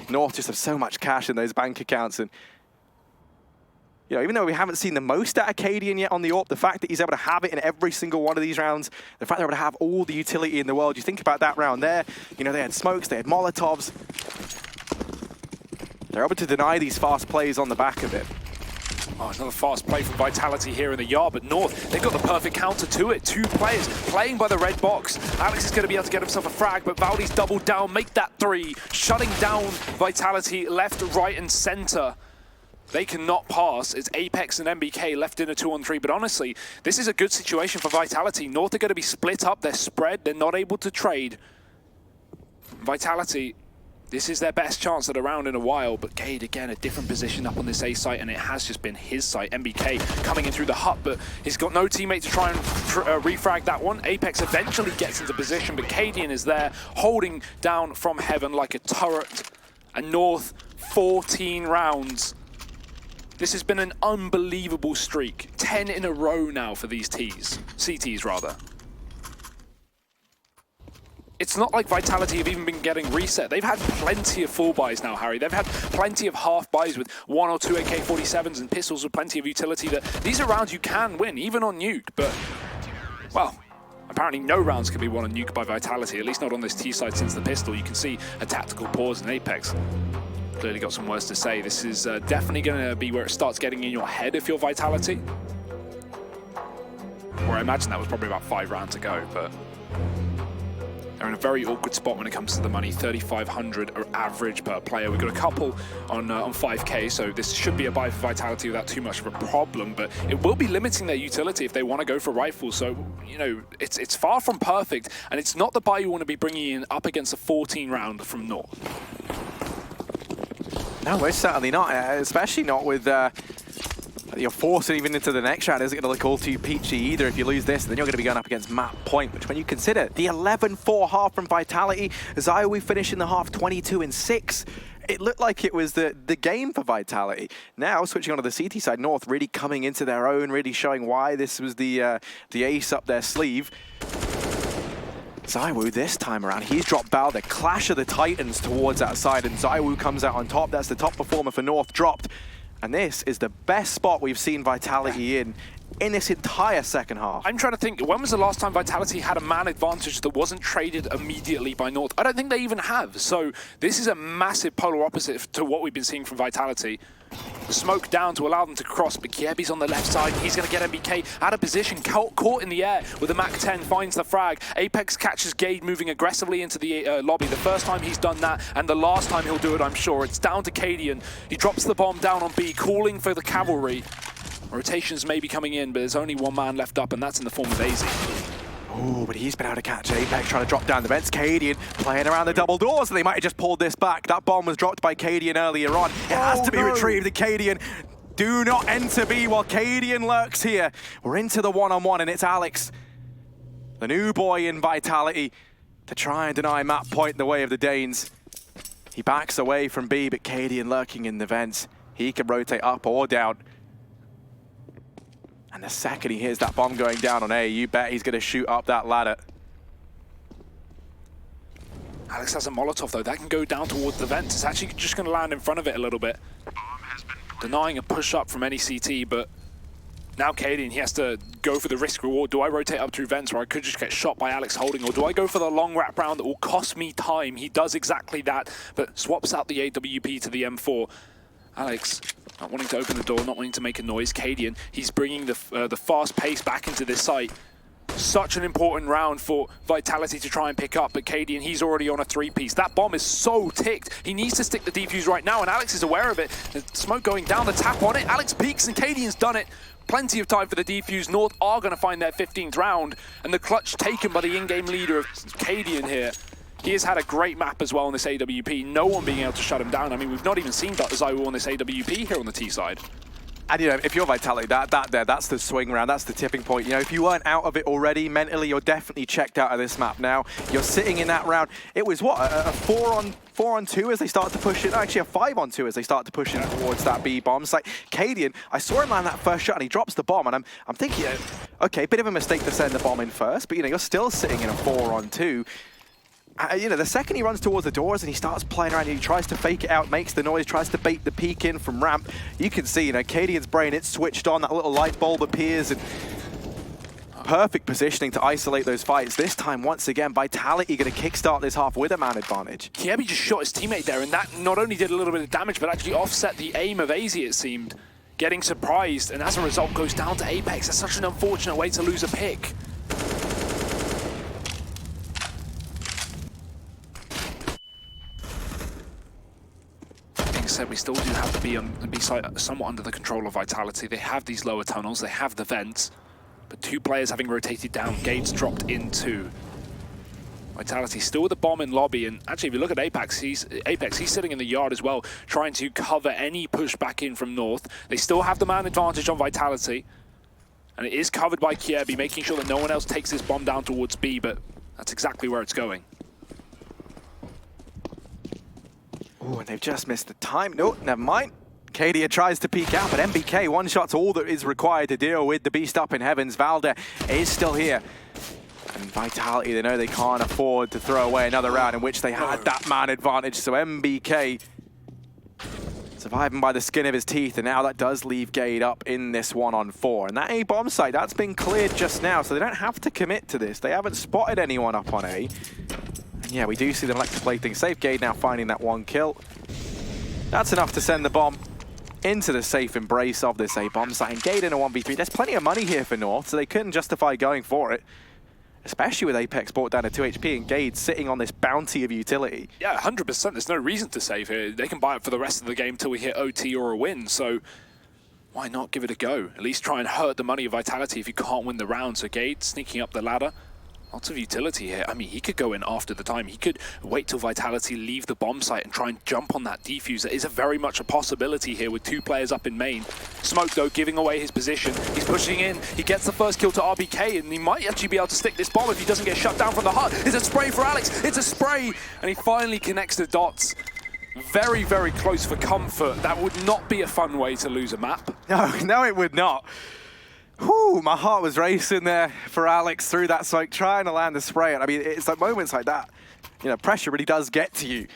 North just have so much cash in those bank accounts, and you know, even though we haven't seen the most out of Cadian yet on the AWP, the fact that he's able to have it in every single one of these rounds, the fact they're able to have all the utility in the world, you think about that round there, you know, they had smokes, they had Molotovs. They're able to deny these fast plays on the back of it. Oh, another fast play from Vitality here in the yard, but North, they've got the perfect counter to it. 2 players playing by the red box. Alex is going to be able to get himself a frag, but Valdi's doubled down, make that 3, shutting down Vitality left, right, and center. They cannot pass. It's Apex and MBK left in a 2-on-3, but honestly, this is a good situation for Vitality. North are going to be split up, they're spread, they're not able to trade. Vitality, this is their best chance at a round in a while, but Gade, again, a different position up on this A site, and it has just been his site. MBK coming in through the hut, but he's got no teammate to try and refrag that one. Apex eventually gets into position, but Cadian is there, holding down from heaven like a turret. And North, 14 rounds. This has been an unbelievable streak. 10 in a row now for these CTs rather. it's not like Vitality have even been getting reset. They've had plenty of full buys now, Harry. They've had plenty of half buys with 1 or 2 AK-47s and pistols with plenty of utility. That these are rounds you can win, even on Nuke. But, well, apparently no rounds can be won on Nuke by Vitality, at least not on this T side since the pistol. You can see a tactical pause in Apex. Clearly got some words to say. This is definitely going to be where it starts getting in your head if you're Vitality. Or I imagine that was probably about 5 rounds ago, but they're in a very awkward spot when it comes to the money. 3,500 average per player. We've got a couple on 5K, so this should be a buy for Vitality without too much of a problem, but it will be limiting their utility if they want to go for rifles. So, you know, it's far from perfect, and it's not the buy you want to be bringing in up against a 14 round from North. No, it's certainly not, especially not with you're forcing even into the next round. Isn't going to look all too peachy either. If you lose this, then you're going to be going up against Map Point, which when you consider the 11-4 half from Vitality, Ziowi finishing the half 22-6, it looked like it was the game for Vitality. Now, switching onto the CT side, North really coming into their own, really showing why this was the ace up their sleeve. Zaiwu this time around, he's dropped Bao, the clash of the Titans towards that side, and Zaiwu comes out on top. That's the top performer for North dropped. And this is the best spot we've seen Vitality in this entire second half. I'm trying to think, when was the last time Vitality had a man advantage that wasn't traded immediately by North? I don't think they even have. So this is a massive polar opposite to what we've been seeing from Vitality. The smoke down to allow them to cross, but Kiebi's on the left side. He's going to get MBK out of position, caught in the air with a MAC-10, finds the frag. Apex catches Gade moving aggressively into the lobby. The first time he's done that, and the last time he'll do it, I'm sure. It's down to Cadian. He drops the bomb down on B, calling for the cavalry. Rotations may be coming in, but there's only one man left up, and that's in the form of AZ. Oh, but he's been able to catch Apex, trying to drop down the vents. Cadian playing around the double doors, and they might have just pulled this back. That bomb was dropped by Cadian earlier on. It has to be retrieved. Cadian, do not enter B while Cadian lurks here. We're into the one-on-one, and it's Alex, the new boy in Vitality, to try and deny Map Point in the way of the Danes. He backs away from B, but Cadian lurking in the vents. He can rotate up or down. And the second he hears that bomb going down on A, you bet he's going to shoot up that ladder. Alex has a Molotov, though. That can go down towards the vents. It's actually just going to land in front of it a little bit. Denying a push-up from any CT, but now Cadian, he has to go for the risk-reward. Do I rotate up through vents where I could just get shot by Alex holding, or do I go for the long wrap round that will cost me time? He does exactly that, but swaps out the AWP to the M4. Alex not wanting to open the door, not wanting to make a noise. Cadian, he's bringing the fast pace back into this site. Such an important round for Vitality to try and pick up, but Cadian, he's already on a 3-piece. That bomb is so ticked. He needs to stick the defuse right now, and Alex is aware of it. The smoke going down, the tap on it. Alex peeks, and Cadian's done it. Plenty of time for the defuse. North are going to find their 15th round, and the clutch taken by the in-game leader of Cadian here. He has had a great map as well on this AWP, no one being able to shut him down. I mean, we've not even seen Zaiwu on this AWP here on the T side. And you know, if you're Vitality, that's the swing round, that's the tipping point. You know, if you weren't out of it already, mentally, you're definitely checked out of this map now. You're sitting in that round. It was what, a 4-on-2 as they start to push in, actually a 5-on-2 as they start to push in towards that B bomb. It's like Cadian, I saw him land that first shot and he drops the bomb, and I'm thinking, okay, bit of a mistake to send the bomb in first, but you know, you're still sitting in a 4-on-2. You know, the second he runs towards the doors and he starts playing around, he tries to fake it out, makes the noise, tries to bait the peek in from ramp. You can see, you know, Cadian's brain, it's switched on, that little light bulb appears, and perfect positioning to isolate those fights. This time, once again, Vitality going to kickstart this half with a man advantage. Kiebi just shot his teammate there, and that not only did a little bit of damage, but actually offset the aim of AZ, it seemed. Getting surprised, and as a result, goes down to Apex. That's such an unfortunate way to lose a pick. Said, we still do have to be somewhat under the control of Vitality. They have these lower tunnels, they have the vents, but 2 players having rotated down, Gates dropped in 2. Vitality still with a bomb in lobby, and actually if you look at Apex, he's sitting in the yard as well, trying to cover any push back in from North. They still have the man advantage on Vitality, and it is covered by Kiebi, making sure that no one else takes this bomb down towards B, but that's exactly where it's going. Oh, and they've just missed the time. No, never mind. Cadian tries to peek out, but MBK, one shot's all that is required to deal with the beast up in heavens. Valde is still here. And Vitality, they know they can't afford to throw away another round in which they had that man advantage. So MBK surviving by the skin of his teeth, and now that does leave Gade up in this 1-on-4. And that A bomb site, that's been cleared just now, so they don't have to commit to this. They haven't spotted anyone up on A. And yeah, we do see them like to play things safe. Gade now finding that 1 kill. That's enough to send the bomb into the safe embrace of this A bomb site. And Gade in a 1v3. There's plenty of money here for North, so they couldn't justify going for it. Especially with Apex brought down to 2 HP and Gade sitting on this bounty of utility. Yeah, 100%. There's no reason to save here. They can buy it for the rest of the game till we hit OT or a win. So why not give it a go? At least try and hurt the money of Vitality if you can't win the round. So Gade sneaking up the ladder. Lots of utility here. I mean, he could go in after the time. He could wait till Vitality leave the bomb site and try and jump on that defuse. That is very much a possibility here with 2 players up in main. Smoke, though, giving away his position. He's pushing in. He gets the first kill to RBK, and he might actually be able to stick this bomb if he doesn't get shut down from the hut. It's a spray for Alex. It's a spray, and he finally connects the dots. Very, very close for comfort. That would not be a fun way to lose a map. No, it would not. Whew, my heart was racing there for Alex through that smoke, trying to land the spray. And I mean, it's like moments like that, you know, pressure really does get to you.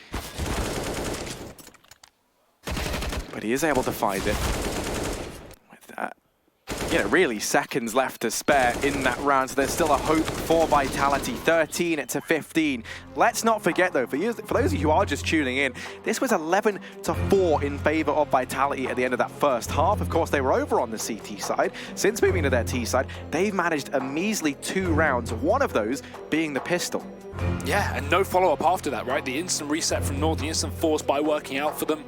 But he is able to find it with that. You know, really seconds left to spare in that round, so there's still a hope for Vitality. 13-15. Let's not forget, though, for those of you who are just tuning in, this was 11-4 in favor of Vitality at the end of that first half. Of course, they were over on the CT side. Since moving to their T side, they've managed a measly 2 rounds, one of those being the pistol. Yeah, and no follow-up after that, right? The instant reset from North, the instant force by working out for them.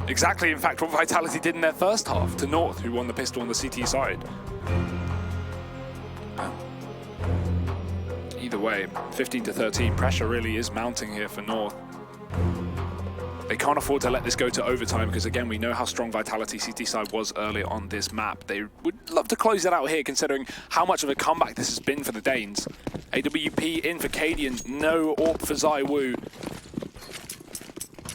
Exactly, in fact, what Vitality did in their first half to North, who won the pistol on the CT side. Either way, 15-13, pressure really is mounting here for North. They can't afford to let this go to overtime because, again, we know how strong Vitality CT side was earlier on this map. They would love to close it out here, considering how much of a comeback this has been for the Danes. AWP in for Cadian, no AWP for ZywOo.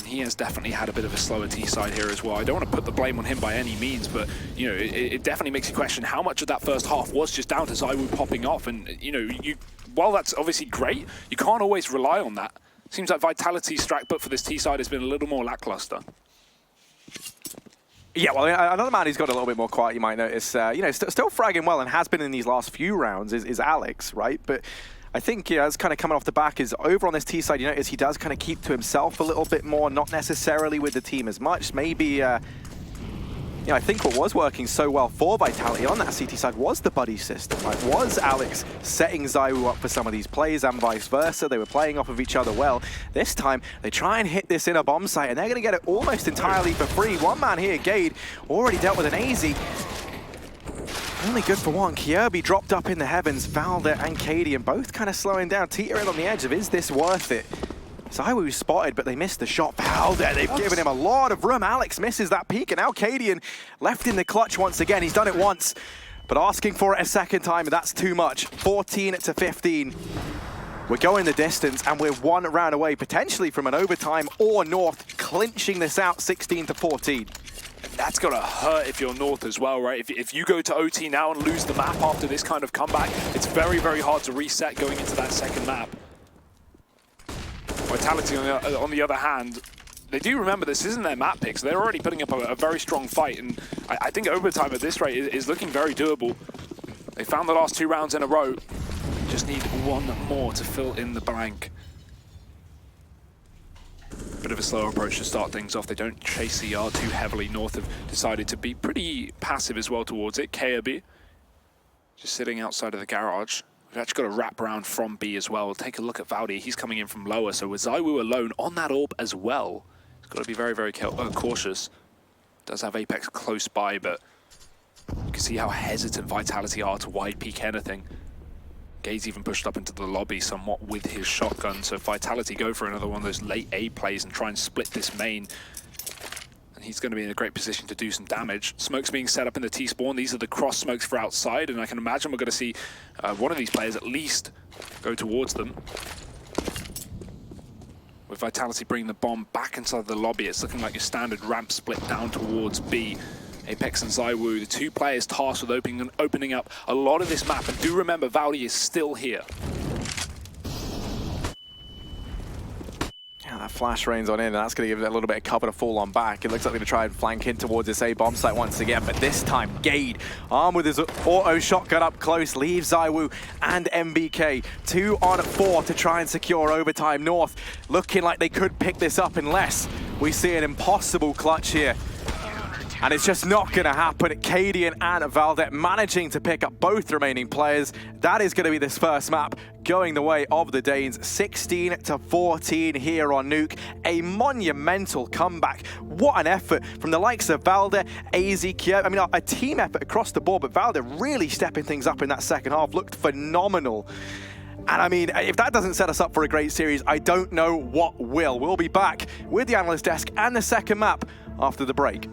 He has definitely had a bit of a slower T side here as well. I don't want to put the blame on him by any means, but you know, it definitely makes you question how much of that first half was just down to ZywOo popping off. And you know, while that's obviously great, you can't always rely on that. Seems like Vitality's strike put for this T side has been a little more lackluster. Yeah, well, another man who's got a little bit more quiet, you might notice, you know, still fragging well and has been in these last few rounds is Alex, right? But I think, you know, it's kind of coming off the back is over on this T side, you notice he does kind of keep to himself a little bit more, not necessarily with the team as much. Maybe, you know, I think what was working so well for Vitality on that CT side was the buddy system. Like, was Alex setting ZywOo up for some of these plays and vice versa? They were playing off of each other well. This time, they try and hit this in a bomb site, and they're going to get it almost entirely for free. One man here, Gade, already dealt with an AZ. Only good for one. Kjaerbye dropped up in the heavens. Valder and Cadian both kind of slowing down, teetering on the edge of, is this worth it? ZywOo spotted, but they missed the shot. Valder, they've given him a lot of room. Alex misses that peek, and now Cadian left in the clutch once again. He's done it once, but asking for it a second time, that's too much. 14-15. We're going the distance, and we're 1 round away, potentially from an overtime or North clinching this out 16-14. That's going to hurt if you're North as well, right? If you go to OT now and lose the map after this kind of comeback, it's very, very hard to reset going into that second map. Vitality, on the other hand, they do remember this isn't their map pick, so they're already putting up a very strong fight, and I think overtime at this rate is looking very doable. They found the last 2 rounds in a row. Just need 1 more to fill in the blank. Bit of a slower approach to start things off. They don't chase the R too heavily. North have decided to be pretty passive as well towards it. Kjaerbye just sitting outside of the garage. We've actually got a wrap around from B as well. We'll take a look at Valdi. He's coming in from lower, so with ZywOo alone on that AWP as well, he's got to be very, very cautious. Does have Apex close by, but you can see how hesitant Vitality are to wide peek anything. Gade's even pushed up into the lobby somewhat with his shotgun, so Vitality go for another one of those late A plays and try and split this main. And he's going to be in a great position to do some damage. Smoke's being set up in the T-spawn. These are the cross smokes for outside, and I can imagine we're going to see one of these players at least go towards them. With Vitality bringing the bomb back inside the lobby, it's looking like your standard ramp split down towards B. Apex and ZywOo, the two players tasked with opening up a lot of this map. And do remember, Valdi is still here. Yeah, that flash rains on in, and that's going to give it a little bit of cover to fall on back. It looks like they're going to try and flank in towards this A bomb site once again, but this time Gade, armed with his auto shotgun up close, leaves ZywOo and MBK 2 on 4 to try and secure overtime north. Looking like they could pick this up unless we see an impossible clutch here. And it's just not going to happen. Cadian and Valdet managing to pick up both remaining players. That is going to be this first map going the way of the Danes. 16-14 here on Nuke. A monumental comeback. What an effort from the likes of Valdet, AZ, Kiev. I mean, a team effort across the board, but Valdet really stepping things up in that second half. Looked phenomenal. And I mean, if that doesn't set us up for a great series, I don't know what will. We'll be back with the analyst desk and the second map after the break.